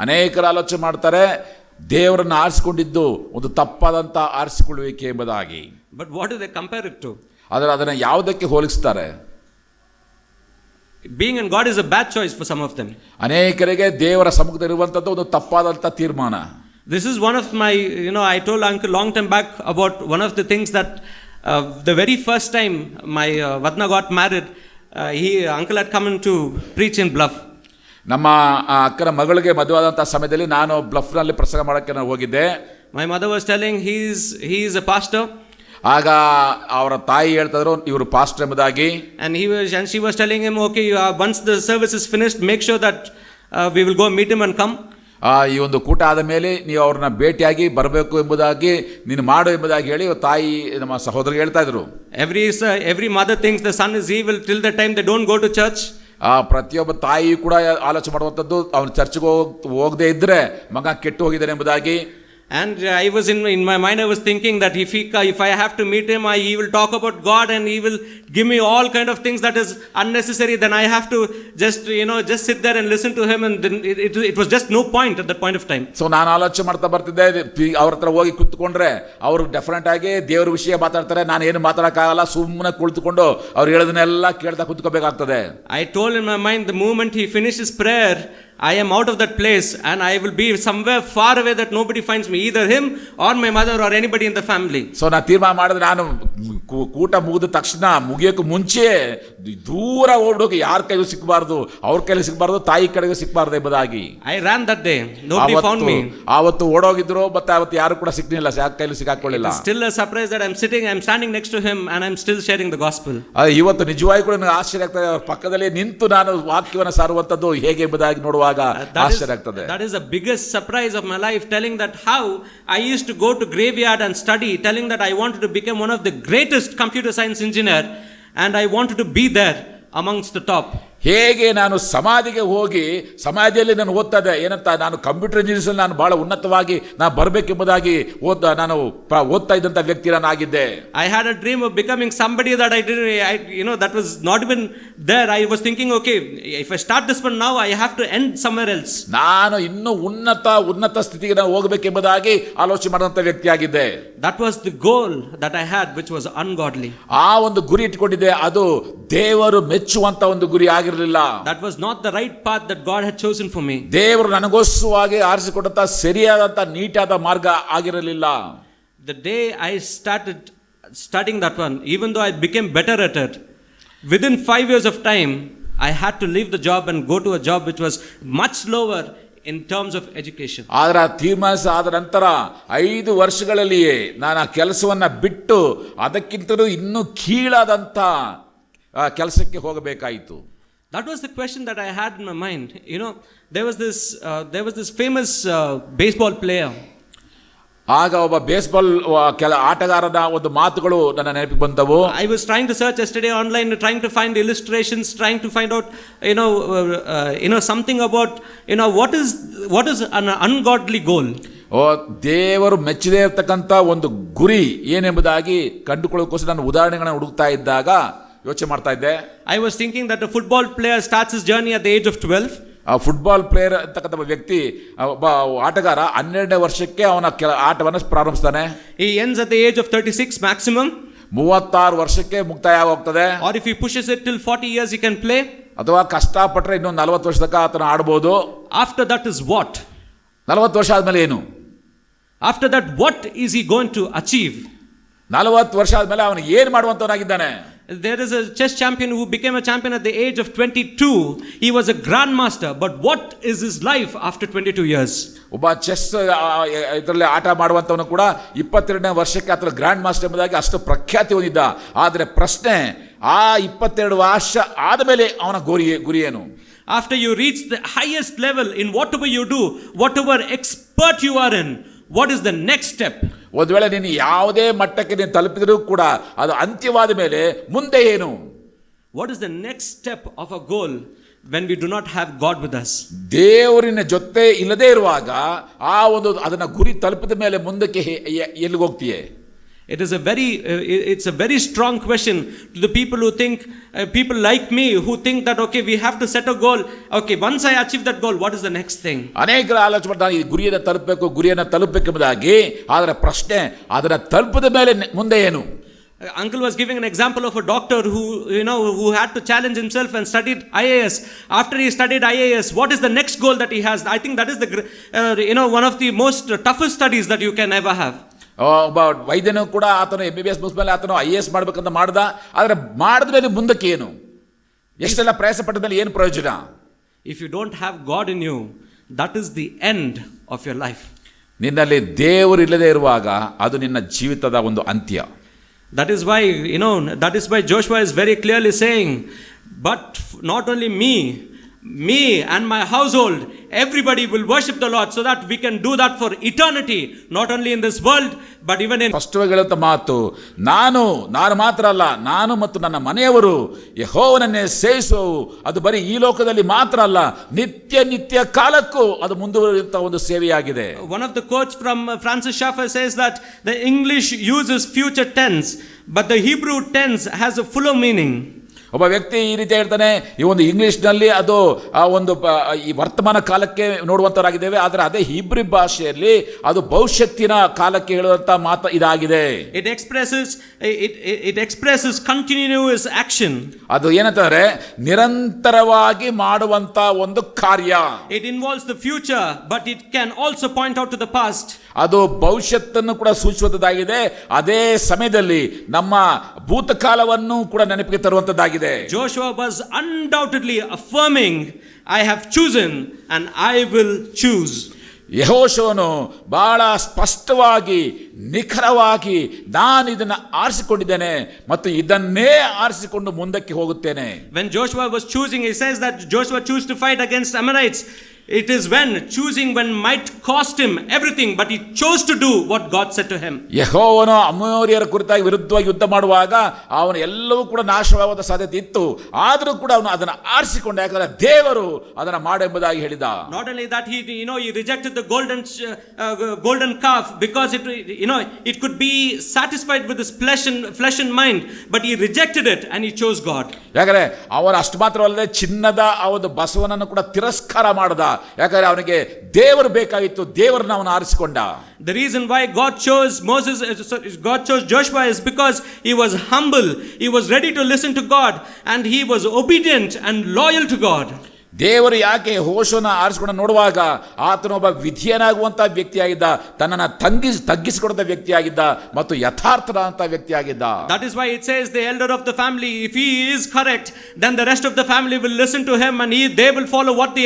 ಅನೇಕರು ಆಲೋಚನೆ ಮಾಡ್ತಾರೆ ದೇವರನ್ನು ಆರಿಸಿಕೊಂಡಿದ್ದು ಒಂದು ತಪ್ಪಾದಂತ ಆರಿಸಿಕೊಳ್ಳುವಿಕೆ ಎಂಬುದಾಗಿ. But what do they compare it to? ಆದರೆ ಅದನ್ನು ಯಾವುದಕ್ಕೆ ಹೋಲಿಸ್ತಾರೆ? Being in God is a bad choice for some of them. ಅನೇಕರಿಗೆ ದೇವರ ಸಮ್ಮುಖದಲ್ಲಿರುವಂತದ್ದು ಒಂದು ತಪ್ಪಾದಂತ ತೀರ್ಮಾನ. This is one of my, I told uncle long time back about one of the things that the very first time my Vadna got married, uncle had come in to preach in Bluff. ನಮ್ಮ ಅಕ್ಕನ ಮಗಳಿಗೆ ಮದುವಾದಂಥ ಸಮಯದಲ್ಲಿ ನಾನು ಬ್ಲಫ್ನಲ್ಲಿ ಪ್ರಸಂಗ ಮಾಡೋಕ್ಕೆ ನಾನು ಹೋಗಿದ್ದೆ. My mother was telling he is a pastor. ಆಗ ಅವರ ತಾಯಿ ಹೇಳ್ತಿದ್ರು ಇವರು ಪಾಸ್ಟರ್ ಎಂಬುದಾಗಿ. And she was telling him, okay, once the service is finished, make sure that we will go meet him and come. ಈ ಒಂದು ಕೂಟ ಆದ ಮೇಲೆ ನೀವು ಅವ್ರನ್ನ ಭೇಟಿಯಾಗಿ ಬರಬೇಕು ಎಂಬುದಾಗಿ ನೀನು ಮಾಡು ಎಂಬುದಾಗಿ ಹೇಳಿ ತಾಯಿ ನಮ್ಮ ಸಹೋದರಿಗೆ ಹೇಳ್ತಾ ಇದ್ರು. Every mother thinks the son is evil till the time they don't go to church. ಪ್ರತಿಯೊಬ್ಬ ತಾಯಿ ಕೂಡ ಆಲೋಚನೆ ಮಾಡುವಂಥದ್ದು ಅವನು ಚರ್ಚ್ಗೆ ಹೋಗದೆ ಇದ್ರೆ ಮಗ ಕೆಟ್ಟು ಹೋಗಿದ್ದಾನೆ ಎಂಬುದಾಗಿ. And I was in my mind, I was thinking that if I have to meet him, he will talk about God and he will give me all kind of things that is unnecessary. Then I have to just sit there and listen to him, and then it was just no point at that point of time. So ನಾನು ಆಲೋಚನೆ ಮಾಡ್ತಾ ಬರ್ತಿದ್ದೆ, ಅವ್ರ ಹತ್ರ ಹೋಗಿ ಕುತ್ಕೊಂಡ್ರೆ ಅವರು definite ಆಗಿ ದೇವರ ವಿಷಯ ಮಾತಾಡ್ತಾರೆ, ನಾನು ಏನು ಮಾತಾಡೋಕ್ಕಾಗಲ್ಲ, ಸುಮ್ಮನೆ ಕುಳಿತುಕೊಂಡು ಅವ್ರು ಹೇಳೋದನ್ನೆಲ್ಲ ಕೇಳ್ತಾ ಕುತ್ಕೋಬೇಕಾಗ್ತದೆ. I told in my mind, the moment he finishes prayer, I am out of that place and I will be somewhere far away that nobody finds me, either him or my mother or anybody in the family. So ನಾನು ತೀರ್ಮಾನ ಮಾಡಿದ್ರೆ ನಾನು ಕೂಟ ಮುಗಿದ ತಕ್ಷಣ ಮುಗಿಯೋಕೆ ಮುಂಚೆ ದೂರ ಓಡೋಕೆ ಯಾರ ಕೈಗೂ ಸಿಕ್ಕಬಾರ್ದು, ಅವ್ರ ಕೈಲಿ ಸಿಕ್ಕಬಾರ್ದು, ತಾಯಿ ಕಡೆಗೂ ಸಿಕ್ಕಬಾರ್ದು ಎಂಬುದಾಗಿ. I ran that day. Nobody found me. ಆವತ್ತು ಓಡೋಗಿದ್ರು, ಮತ್ತೆ ಅವತ್ತು ಯಾರು ಕೂಡ ಸಿಕ್ಕಲಿಲ್ಲ, ಯಾರ ಕೈಲೂ ಸಿಕ್ಕಾಕೊಳ್ಳಿಲ್ಲ. Still a surprise that I'm standing next to him and I'm still sharing the gospel. ಇವತ್ತು ನಿಜವಾಗಿ ಕೂಡ ನನಗೆ ಆಶ್ಚರ್ಯ ಆಗ್ತದೆ, ಅವ್ರ ಪಕ್ಕದಲ್ಲಿ ನಿಂತು ನಾನು ವಾಕ್ಯವನ್ನು ಸಾರುವಂತದ್ದು ಹೇಗೆ ಎಂಬುದಾಗಿ ನೋಡುವಾಗ ಆಶ್ಚರ್ಯ ಆಗ್ತದೆ. That is the biggest surprise of my life, telling that how I used to go to graveyard and study, telling that I wanted to become one of the greatest computer science engineer and I wanted to be there amongst the top. ಹೇಗೆ ನಾನು ಸಮಾಧಿಗೆ ಹೋಗಿ ಸಮಾಧಿಯಲ್ಲಿ ನಾನು ಓದ್ತಾ ಇದ್ದೆ, ಏನಂತ ನಾನು ಕಂಪ್ಯೂಟರ್ ಇಂಜಿನಿಯರ್ಸ್ ನಾನು ಬಹಳ ಉನ್ನತವಾಗಿ ನಾನು ಬರಬೇಕೆಂಬುದಾಗಿ ನಾನು ಓದ್ತಾ ಇದ್ದಂಥ ವ್ಯಕ್ತಿ ನಾನು ಆಗಿದ್ದೆ. I had a dream of becoming somebody that that was not even there. I was thinking, okay, if I start this one now, I have to end somewhere else. ನಾನು ಇನ್ನೂ ಉನ್ನತ ಸ್ಥಿತಿಗೆ ನಾನು ಹೋಗಬೇಕೆಂಬುದಾಗಿ ಆಲೋಚನೆ ಮಾಡಿದಂಥ ವ್ಯಕ್ತಿ ಆಗಿದ್ದೆ. That was the goal that I had, which was ungodly. ಆ ಒಂದು ಗುರಿ ಇಟ್ಕೊಂಡಿದ್ದೆ, ಅದು ದೇವರು ಮೆಚ್ಚುವಂತ ಒಂದು ಗುರಿ ಆಗಿರಲಿಲ್ಲ. That was not the right path that God had chosen for me. ದೇವರು ನನಗೋಸ್ಕರವಾಗಿ ಆರಿಸಿಕೊಟ್ಟಂತ ಸರಿಯಾದಂತ ನೀಟಾದ ಮಾರ್ಗ ಆಗಿರಲಿಲ್ಲ. The day I started studying that one, even though I became better at it, within 5 years of time, I had to leave the job and go to a job which was much lower in terms of education. ಆದ್ರೆ ತೀರ್ಮಾನ ಆದ ನಂತರ 5 ವರ್ಷಗಳಲ್ಲಿಯೇ ನಾನು ಆ ಕೆಲಸವನ್ನ ಬಿಟ್ಟು ಅದಕ್ಕಿಂತಲೂ ಇನ್ನೂ ಕೀಳಾದಂತ ಕೆಲಸಕ್ಕೆ ಹೋಗಬೇಕಾಯಿತು. That was the question that I had in my mind. There was this famous baseball player. ಆಗ ಒಬ್ಬ ಬೇಸ್ಬಾಲ್ ಆಟಗಾರನ ಒಂದು ಮಾತುಗಳು ನನ್ನ ನೆನಪಿಗೆ ಬಂದವು. I was trying to search yesterday online, trying to find illustrations, trying to find out something about what is an ungodly goal. ದೇವರು ಮೆಚ್ಚದೇ ಇರತಕ್ಕಂತ ಒಂದು ಗುರಿ ಏನೆಂಬುದಾಗಿ ಕಂಡುಕೊಳ್ಳೋಕೋಸ್ಕರ ನಾನು ಉದಾಹರಣೆಗಳನ್ನು ಹುಡುಕ್ತಾ ಇದ್ದಾಗ ಯೋಚನೆ ಮಾಡ್ತಾ ಇದ್ದೆ. I was thinking that a football player starts his journey at the age of 12. ಆ ಫುಟ್ಬಾಲ್ ಪ್ಲೇಯರ್ ಅಂತಕ್ಕಂಥ ವ್ಯಕ್ತಿ, ಒಬ್ಬ ಆಟಗಾರ 12ನೇ ವರ್ಷಕ್ಕೆ ಅವನ ಆಟವನ್ನು ಪ್ರಾರಂಭಿಸ್ತಾನೆ. He ends at the age of 36 maximum. 36 ವರ್ಷಕ್ಕೆ ಮುಕ್ತಾಯ ಹೋಗ್ತದೆ. Or if he pushes it till 40 years he can play. ಅಥವಾ ಕಷ್ಟಪಟ್ಟರೆ ಇನ್ನೊಂದು 40 ವರ್ಷ ತನಕ ಆತನ ಆಡಬಹುದು. After that is what? 40 ವರ್ಷ ಆದ್ಮೇಲೆ ಏನು? After that what is he going to achieve? 40 ವರ್ಷ ಆದ್ಮೇಲೆ ಅವನು ಏನು ಮಾಡುವಂತವನಾಗಿದ್ದಾನೆ? There is a chess champion who became a champion at the age of 22. He was a grandmaster, but what is his life after 22 years? ಒಬ್ಬ chess ಇದರಲ್ಲಿ ಆಟ ಮಾಡುವಂತವನು ಕೂಡ 22ನೇ ವರ್ಷಕ್ಕೆ ಆತ ಗ್ರ್ಯಾಂಡ್ ಮಾಸ್ಟರ್ ಎಂಬುದಾಗಿ ಅಷ್ಟು ಪ್ರಖ್ಯಾತಿ ಹೊಂದಿದ್ದ. ಆದರೆ ಪ್ರಶ್ನೆ, ಆ 22 ವರ್ಷ ಆದಮೇಲೆ ಅವನ ಗುರಿ ಏನು? After you reach the highest level in whatever you do, whatever expert you are in, what is the next step? ಒಂದು ವೇಳೆ ನೀನು ಯಾವುದೇ ಮಟ್ಟಕ್ಕೆ ನೀನು ತಲುಪಿದರೂ ಕೂಡ ಅದು ಅಂತ್ಯವಾದ ಮೇಲೆ ಮುಂದೆ ಏನು? What is the next step of a goal when we do not have God with us? ದೇವರಿನ ಜೊತೆ ಇಲ್ಲದೆ ಇರುವಾಗ ಆ ಒಂದು ಅದನ್ನ ಗುರಿ ತಲುಪಿದ ಮೇಲೆ ಮುಂದಕ್ಕೆ ಎಲ್ಲಿಗೆ ಹೋಗ್ತೀಯೆ? It's a very strong question to the people who think, people like me who think that okay, we have to set a goal. Okay, once I achieve that goal, what is the next thing? ಅನೇಕರು ಆಲೋಚನೆ ಮಾಡ್ತಾರೆ, ಈ ಗುರಿಯನ್ನು ತಲುಪಬೇಕೆಂಬುದಾಗಿ. ಆದರೆ ಪ್ರಶ್ನೆ, ಅದನ್ನ ತಲುಪಿದ ಮೇಲೆ ಮುಂದೆ ಏನು? Uncle was giving an example of a doctor who had to challenge himself and studied IAS. After he studied IAS, what is the next goal that he has? I think that is one of the most toughest studies that you can ever have. ಒಬ್ಬ ವೈದ್ಯನು ಕೂಡ ಆತನು MBBS ಮುಗಿಸ್ಮೇಲೆ ಆತನು IAS ಮಾಡ್ಬೇಕಂತ ಮಾಡ್ದ. ಆದರೆ ಮಾಡಿದ ಮೇಲೆ ಮುಂದಕ್ಕೆ ಏನು? ಎಷ್ಟೆಲ್ಲ ಪ್ರಯಾಸ ಪಟ್ಟ ಮೇಲೆ ಏನು ಪ್ರಯೋಜನ? If you don't have God in you, that is the end of your life. ನಿನ್ನಲ್ಲಿ ದೇವರು ಇಲ್ಲದೆ ಇರುವಾಗ ಅದು ನಿನ್ನ ಜೀವಿತದ ಒಂದು ಅಂತ್ಯ. That is why Joshua is very clearly saying, but not only me and my household, everybody will worship the Lord, so that we can do that for eternity, not only in this world but even in. ಸ್ಪಷ್ಟವಾಗಿ ಹೇಳುವಂತ ಮಾತು, ನಾನು ಮಾತ್ರ ಅಲ್ಲ, ನಾನು ಮತ್ತು ನನ್ನ ಮನೆಯವರು ಯೆಹೋವನನ್ನೇ ಸೇವಿಸುವು. ಅದು ಬರೀ ಈ ಲೋಕದಲ್ಲಿ ಮಾತ್ರ ಅಲ್ಲ, ನಿತ್ಯ ಕಾಲಕ್ಕೂ ಅದು ಮುಂದುವರಿಯುವಂತ ಒಂದು ಸೇವೆಯಾಗಿದೆ. One of the quotes from Francis Schaeffer says that the English uses future tense, but the Hebrew tense has a fuller meaning. ಒಬ್ಬ ವ್ಯಕ್ತಿ ಈ ರೀತಿ ಹೇಳ್ತಾನೆ, ಈ ಒಂದು ಇಂಗ್ಲಿಷ್ನಲ್ಲಿ ಅದು ಒಂದು ಈ ವರ್ತಮಾನ ಕಾಲಕ್ಕೆ ನೋಡುವಂತವರಾಗಿದ್ದೇವೆ, ಆದರೆ ಅದೇ ಹೀಬ್ರಿ ಭಾಷೆಯಲ್ಲಿ ಅದು ಭವಿಷ್ಯತ್ತಿನ ಕಾಲಕ್ಕೆ ಹೇಳುವಂತ ಮಾತು ಇದಾಗಿದೆ. It expresses continuous action. ಅದು ಏನಂತಂದ್ರೆ ನಿರಂತರವಾಗಿ ಮಾಡುವಂತ ಒಂದು ಕಾರ್ಯ. It involves the future, but it can also point out to the past. ಅದು ಭವಿಷ್ಯತ್ತನ್ನು ಕೂಡ ಸೂಚಿಸುವಂತದ್ದಾಗಿದೆ. ಅದೇ ಸಮಯದಲ್ಲಿ ನಮ್ಮ ಭೂತಕಾಲವನ್ನು ಕೂಡ ನೆನಪಿಗೆ ತರುವಂತದ್ದಾಗಿದೆ. Joshua was undoubtedly affirming, I have chosen and I will choose. ಯೆಹೋಶುವನು ಬಹಳ ಸ್ಪಷ್ಟವಾಗಿ ನಿಖರವಾಗಿ ನಾನು ಇದನ್ನ ಆರಿಸಿಕೊಂಡಿದ್ದೇನೆ ಮತ್ತು ಇದನ್ನೇ ಆರಿಸಿಕೊಂಡು ಮುಂದಕ್ಕೆ ಹೋಗುತ್ತೇನೆ. When Joshua was choosing, he says that Joshua chose to fight against Amorites. It is when might cost him everything, but he chose to do what God said to him. ಯೆಹೋವನು ಅಮೋರಿಯರ ಕುರಿತಾಗಿ ವಿರುದ್ಧವಾಗಿ ಯುದ್ಧ ಮಾಡುವಾಗ ಅವನು ಎಲ್ಲವೂ ಕೂಡ ನಾಶವಾಗುವ ಸಾಧ್ಯತೆ ಇತ್ತು. ಆದರೂ ಕೂಡ ಅವನು ಅದನ್ನು ಆರಿಸಿಕೊಂಡ, ಯಾಕಂದ್ರೆ ದೇವರು ಅದನ್ನು ಮಾಡೆಂಬುದಾಗಿ ಹೇಳಿದ. Not only that, he rejected the golden calf because it could be satisfied with his flesh and mind, but he rejected it and he chose God. ಯಾಕಂದ್ರೆ ಅವನು ಅಷ್ಟು ಮಾತ್ರವಲ್ಲದೆ ಚಿನ್ನದ ಅವನು ಬಸವನನ್ನು ಕೂಡ ತಿರಸ್ಕಾರ ಮಾಡದ, ಯಾಕಂದ್ರೆ ಅವನಿಗೆ ದೇವರು ಬೇಕಾಗಿತ್ತು, ದೇವರನ್ನ ಅವನು ಆರಿಸಿಕೊಂಡ. The reason why God chose Joshua is because he was humble, he was ready to listen to God, and he was obedient and loyal to God. ದೇವರು ಯಾಕೆ ಯೆಹೋಶುವನ ಆರಿಸಿಕೊಂಡು ನೋಡುವಾಗ ಆತನೊಬ್ಬ ವಿಧಿಯನಾಗುವಂತ ವ್ಯಕ್ತಿಯಾಗಿದ್ದ, ತನ್ನನ್ನು ತಗ್ಗಿಸಿಕೊಡುವಂತ ವ್ಯಕ್ತಿಯಾಗಿದ್ದ ಮತ್ತು ಯಥಾರ್ಥದಂತ ವ್ಯಕ್ತಿಯಾಗಿದ್ದ. That is why it says the elder of the family, if he is correct, then the rest of the family will listen to him and they will follow what the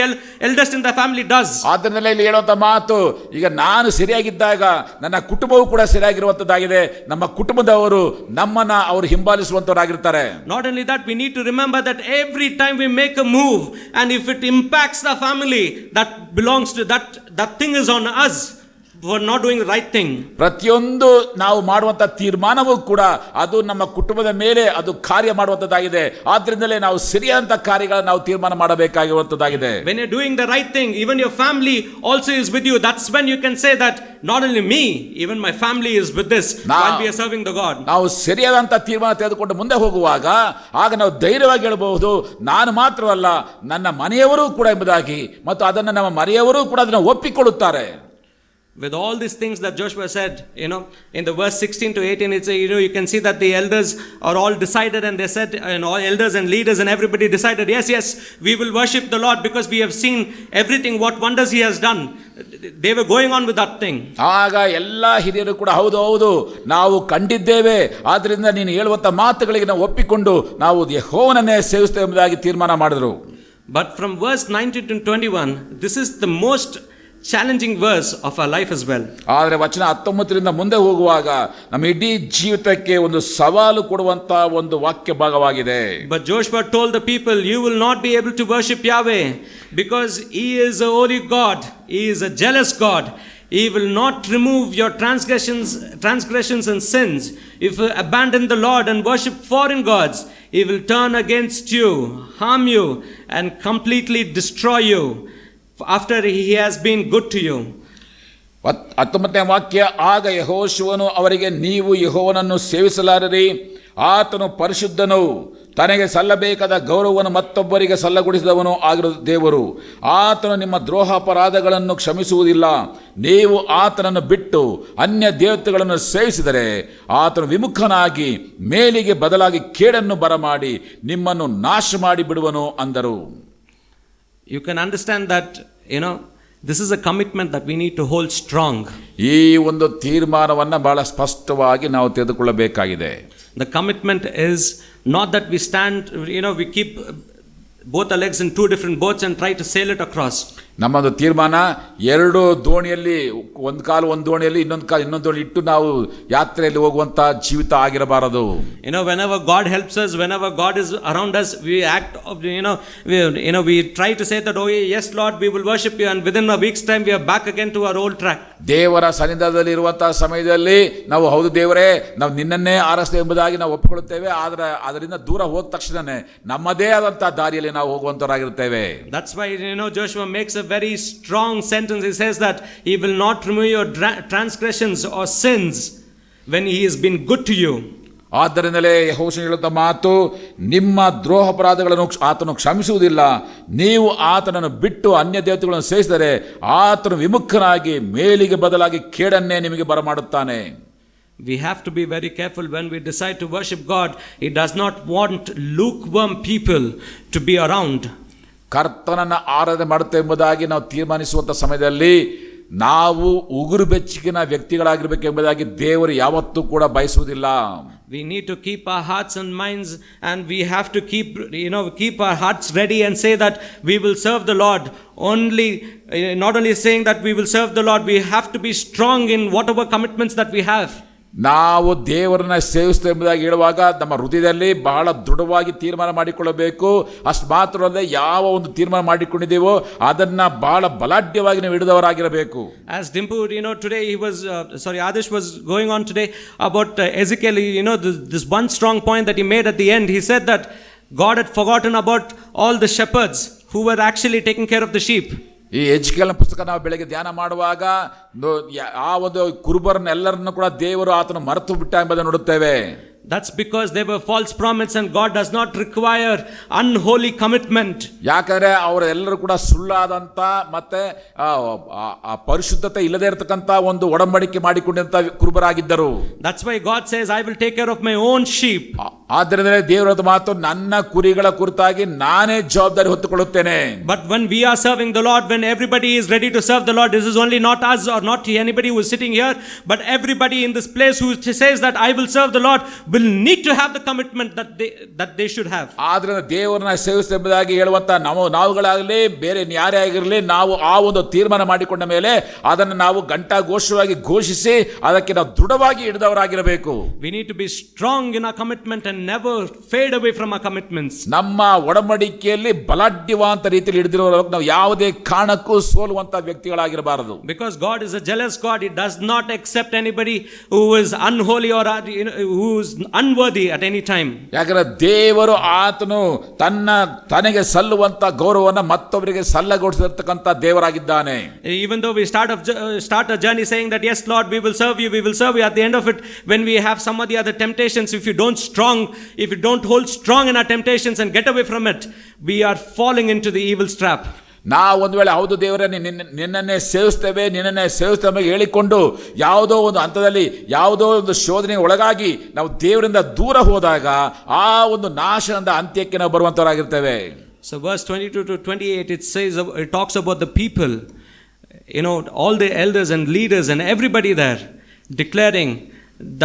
eldest in the family does. ಆದ್ದರಿಂದ ಇಲ್ಲಿ ಹೇಳುವಂತ ಮಾತು, ಈಗ ನಾನು ಸರಿಯಾಗಿದ್ದಾಗ ನನ್ನ ಕುಟುಂಬವೂ ಕೂಡ ಸರಿಯಾಗಿರುವಂತದ್ದಾಗಿದೆ, ನಮ್ಮ ಕುಟುಂಬದವರು ನಮ್ಮನ್ನ ಅವರು ಹಿಂಬಾಲಿಸುವಂತವರಾಗಿರ್ತಾರೆ. Not only that, we need to remember that every time we make a move and if it impacts the family, that belongs to that thing is on us for not doing the right thing. ಪ್ರತಿಯೊಂದು ನಾವು ಮಾಡುವಂತ ತೀರ್ಮಾನವೂ ಕೂಡ ಅದು ನಮ್ಮ ಕುಟುಂಬದ ಮೇಲೆ ಅದು ಕಾರ್ಯ ಮಾಡುವಂತದ್ದಾಗಿದೆ. ಆದ್ರಿಂದಲೇ ನಾವು ಸರಿಯಾದ ಕಾರ್ಯಗಳನ್ನು ನಾವು ತೀರ್ಮಾನ ಮಾಡಬೇಕಾಗಿರುವಂತದ್ದಾಗಿದೆ. When you're doing the right thing, even your family also is with you. That's when you can say that not only me, even my family is with this while we are serving the God. ನಾವು ಸರಿಯಾದಂತ ತೀರ್ಮಾನ ತೆಗೆದುಕೊಂಡು ಮುಂದೆ ಹೋಗುವಾಗ ಆಗ ನಾವು ಧೈರ್ಯವಾಗಿ ಹೇಳಬಹುದು, ನಾನು ಮಾತ್ರವಲ್ಲ ನನ್ನ ಮನೆಯವರು ಕೂಡ ಎಂಬುದಾಗಿ, ಮತ್ತು ಅದನ್ನು ನಮ್ಮ ಮನೆಯವರು ಕೂಡ ಅದನ್ನು ಒಪ್ಪಿಕೊಳ್ಳುತ್ತಾರೆ. With all these things that Joshua said, in the verse 16 to 18, it's you can see that the elders are all decided, and they said, and all elders and leaders and everybody decided, yes, we will worship the Lord because we have seen everything, what wonders He has done. They were going on with that thing. ಆಗ ಎಲ್ಲ ಹಿರಿಯರು ಕೂಡ ಹೌದು ನಾವು ಕಂಡಿದ್ದೇವೆ, ಆದ್ರಿಂದ ನೀನು ಹೇಳುವಂತ ಮಾತುಗಳಿಗೆ ನಾವು ಒಪ್ಪಿಕೊಂಡು ನಾವು ಯೆಹೋವನನ್ನೇ ಸೇವಿಸುತ್ತೇವೆ ಎಂಬುದಾಗಿ ತೀರ್ಮಾನ ಮಾಡಿದರು. But from verse 19 to 21, this is the most challenging verse of our life as well. ಆದರೆ ವಚನ 19ರಿಂದ ಮುಂದೆ ಹೋಗುವಾಗ ನಮ್ಮ ಇಡೀ ಜೀವಿತಕ್ಕೆ ಒಂದು ಸವಾಲು ಕೊಡುವಂತ ಒಂದು ವಾಕ್ಯ ಭಾಗವಾಗಿದೆ. But Joshua told the people, you will not be able to worship Yahweh because He is a holy God, He is a jealous God. He will not remove your transgressions and sins. If you abandon the Lord and worship foreign gods, He will turn against you, harm you, and completely destroy you after He has been good to you. 19ನೇ ವಾಕ್ಯ, ಆಗ ಯೆಹೋಶುವನು ಅವರಿಗೆ, ನೀವು ಯೆಹೋವನನ್ನು ಸೇವಿಸಲಾರಿರಿ, ಆತನು ಪರಿಶುದ್ಧನು, ತನಗೆ ಸಲ್ಲಬೇಕಾದ ಗೌರವವನ್ನು ಮತ್ತೊಬ್ಬರಿಗೆ ಸಲ್ಲಗೊಡಿಸಿದವನು ಆಗಿರುವ ದೇವರು. ಆತನು ನಿಮ್ಮ ದ್ರೋಹಾಪರಾಧಗಳನ್ನು ಕ್ಷಮಿಸುವುದಿಲ್ಲ. ನೀವು ಆತನನ್ನು ಬಿಟ್ಟು ಅನ್ಯ ದೇವತೆಗಳನ್ನು ಸೇವಿಸಿದರೆ ಆತನು ವಿಮುಖನಾಗಿ ಮೇಲಿಗೆ ಬದಲಾಗಿ ಕೇಡನ್ನು ಬರಮಾಡಿ ನಿಮ್ಮನ್ನು ನಾಶ ಮಾಡಿ ಬಿಡುವನು ಅಂದರು. You can understand that, this is a commitment that we need to hold strong. ಈ ಒಂದು ತೀರ್ಮಾನವನ್ನು ಬಹಳ ಸ್ಪಷ್ಟವಾಗಿ ನಾವು ತೆಗೆದುಕೊಳ್ಳಬೇಕಾಗಿದೆ. The commitment is not that we stand, we keep both our legs in two different boats and try to sail it across. ನಮ್ಮದು ತೀರ್ಮಾನ ಎರಡು ದೋಣಿಯಲ್ಲಿ, ಒಂದು ಕಾಲು ಒಂದು ದೋಣಿಯಲ್ಲಿ ಇನ್ನೊಂದು ಕಾಲು ಇನ್ನೊಂದು ದೋಣಿ ಇಟ್ಟು ನಾವು ಯಾತ್ರೆಯಲ್ಲಿ ಹೋಗುವಂತ ಜೀವಿತ ಆಗಿರಬಾರದು. Whenever God helps us, whenever God is around us, we act, we try to say that, oh yes Lord, we will worship you, and within a week's time we are back again to our old track. ದೇವರ ಸನ್ನಿಧಾನದಲ್ಲಿ ಇರುವಂತಹ ಸಮಯದಲ್ಲಿ ನಾವು ಹೌದು ದೇವರೇ, ನಾವು ನಿನ್ನನ್ನೇ ಆರಿಸ್ತೇವೆ ಎಂಬುದಾಗಿ ನಾವು ಒಪ್ಪಿಕೊಳ್ಳುತ್ತೇವೆ. ಆದ್ರೆ ಅದರಿಂದ ದೂರ ಹೋದ ತಕ್ಷಣನೇ ನಮ್ಮದೇ ಆದಂತಹ ದಾರಿಯಲ್ಲಿ ನಾವು ಹೋಗುವಂತವರಾಗಿರುತ್ತೇವೆ. That's why Joshua makes a very strong sentence. He says that He will not remove your transgressions or sins when He has been good to you. ಆದ್ದರಿಂದಲೇ ಯೆಹೋಶುವ ಹೇಳುತ್ತ ಮಾತು, ನಿಮ್ಮ ದ್ರೋಹಾಪರಾಧಗಳನ್ನು ಆತನು ಕ್ಷಮಿಸುವುದಿಲ್ಲ. ನೀವು ಆತನನ್ನು ಬಿಟ್ಟು ಅನ್ಯ ದೇವತೆಗಳನ್ನು ಸೇವಿಸಿದರೆ ಆತನು ವಿಮುಖನಾಗಿ ಮೇಲಿಗೆ ಬದಲಾಗಿ ಕೇಡನ್ನೇ ನಿಮಗೆ ಬರಮಾಡುತ್ತಾನೆ. We have to be very careful when we decide to worship God. He does not want lukewarm people to be around. ಕರ್ತನನ್ನು ಆರಾಧನೆ ಮಾಡುತ್ತೆ ಎಂಬುದಾಗಿ ನಾವು ತೀರ್ಮಾನಿಸುವಂತ ಸಮಯದಲ್ಲಿ ನಾವು ಉಗುರು ಬೆಚ್ಚಗಿನ ವ್ಯಕ್ತಿಗಳಾಗಿರ್ಬೇಕೆಂಬುದಾಗಿ ದೇವರು ಯಾವತ್ತೂ ಕೂಡ ಬಯಸುವುದಿಲ್ಲ. We need to keep our hearts and minds, and we have to keep our hearts ready and say that we will serve the Lord. Not only saying that we will serve the Lord, we have to be strong in whatever commitments that we have. ನಾವು ದೇವರನ್ನ ಸೇವಿಸ್ತೇವೆ ಎಂಬುದಾಗಿ ಹೇಳುವಾಗ ನಮ್ಮ ಹೃದಯದಲ್ಲಿ ಬಹಳ ದೃಢವಾಗಿ ತೀರ್ಮಾನ ಮಾಡಿಕೊಳ್ಳಬೇಕು. ಅಷ್ಟು ಮಾತ್ರ ಅಲ್ಲದೆ ಯಾವ ಒಂದು ತೀರ್ಮಾನ ಮಾಡಿಕೊಂಡಿದ್ದೇವೋ ಅದನ್ನ ಬಹಳ ಬಲಾಢ್ಯವಾಗಿ ನಾವು ಹಿಡಿದವರಾಗಿರಬೇಕು. As Dimpu, today Adesh was going on today about Ezekiel. This one strong point that he made at the end. He said that God had forgotten about all the shepherds who were actually taking care of the sheep. ಈ ಎಜ್ಕೇಲನ ಪುಸ್ತಕ ನಾವು ಬೆಳಗ್ಗೆ ಧ್ಯಾನ ಮಾಡುವಾಗ ಆ ಒಂದು ಕುರುಬರನ್ನೆಲ್ಲರನ್ನು ಕೂಡ ದೇವರು ಆತನು ಮರೆತು ಬಿಟ್ಟ ಎಂಬುದನ್ನು ನೋಡುತ್ತೇವೆ. That's because they were false prophets, and God does not require unholy commitment. ಯಾಕಂದ್ರೆ ಅವರೆಲ್ಲರೂ ಕೂಡ ಸುಳ್ಳಾದಂತ ಮತ್ತೆ ಪರಿಶುದ್ಧತೆ ಇಲ್ಲದೆ ಇರತಕ್ಕಂತ ಒಂದು ಒಡಂಬಡಿಕೆ ಮಾಡಿಕೊಂಡಂತ ಕುರುಬರಾಗಿದ್ದರು. That's why God says, I will take care of my own sheep. ಆದ್ದರಿಂದ ದೇವರ ಮಾತು, ನನ್ನ ಕುರಿಗಳ ಕುರಿತಾಗಿ ನಾನೇ ಜವಾಬ್ದಾರಿ ಹೊತ್ತುಕೊಳ್ಳುತ್ತೇನೆ. But when we are serving the Lord, when everybody is ready to serve the Lord, this is only not us or not anybody who is sitting here, but everybody in this place who says that I will serve the Lord will need to have the commitment that they should have. ಆದ್ರಿಂದ ದೇವರನ್ನ ಸೇವಿಸಬೇಕಾಗಿ ಹೇಳುವಂತ ನಾವುಗಳಾಗಲಿ ಬೇರೆ ಯಾರೇ ಆಗಿರಲಿ, ನಾವು ಆ ಒಂದು ತೀರ್ಮಾನ ಮಾಡಿಕೊಂಡ ಮೇಲೆ ಅದನ್ನು ನಾವು ಘಂಟಾಘೋಷವಾಗಿ ಘೋಷಿಸಿ ಅದಕ್ಕೆ ನಾವು ದೃಢವಾಗಿ ಹಿಡಿದವರಾಗಿರಬೇಕು. We need to be strong in our commitment and never fade away from our commitments. ನಮ್ಮ ಒಡಂಬಡಿಕೆಯಲ್ಲಿ ಬಲಾಢ್ಯವಾದ ರೀತಿಯಲ್ಲಿ ಹಿಡಿದಿರುವಾಗ ನಾವು ಯಾವುದೇ ಕಾರಣಕ್ಕೂ ಸೋಲುವಂತ ವ್ಯಕ್ತಿಗಳಾಗಿರಬಾರದು. Because God is a jealous God. He does not accept anybody who is unholy or who is unworthy at any time. ಯಾಕಂದ್ರೆ ದೇವರು ಆತನು ತನಗೆ ಸಲ್ಲುವಂತ ಗೌರವವನ್ನು ಮತ್ತೊಬ್ಬರಿಗೆ ಸಲ್ಲಗೊಡಿಸಿರ್ತಕ್ಕಂಥ ದೇವರಾಗಿದ್ದಾನೆ. Even though we start a journey saying that yes Lord, we will serve you, at the end of it, when we have some of the other temptations, if you don't hold strong in our temptations and get away from it, we are falling into the evil's trap. ನಾವು ಒಂದು ವೇಳೆ ಹೌದು ದೇವರೇ ನಿನ್ನನ್ನೇ ಸೇವಿಸ್ತೇವೆ ಹೇಳಿಕೊಂಡು ಯಾವುದೋ ಒಂದು ಹಂತದಲ್ಲಿ ಯಾವುದೋ ಒಂದು ಶೋಧನೆ ಒಳಗಾಗಿ ನಾವು ದೇವರಿಂದ ದೂರ ಹೋದಾಗ ಆ ಒಂದು ನಾಶನದ ಅಂತ್ಯಕ್ಕೆ ನಾವು ಬರುವಂತವರಾಗಿರ್ತೇವೆ. So verse 22 to 28 it talks about the people, all the elders and leaders and everybody there declaring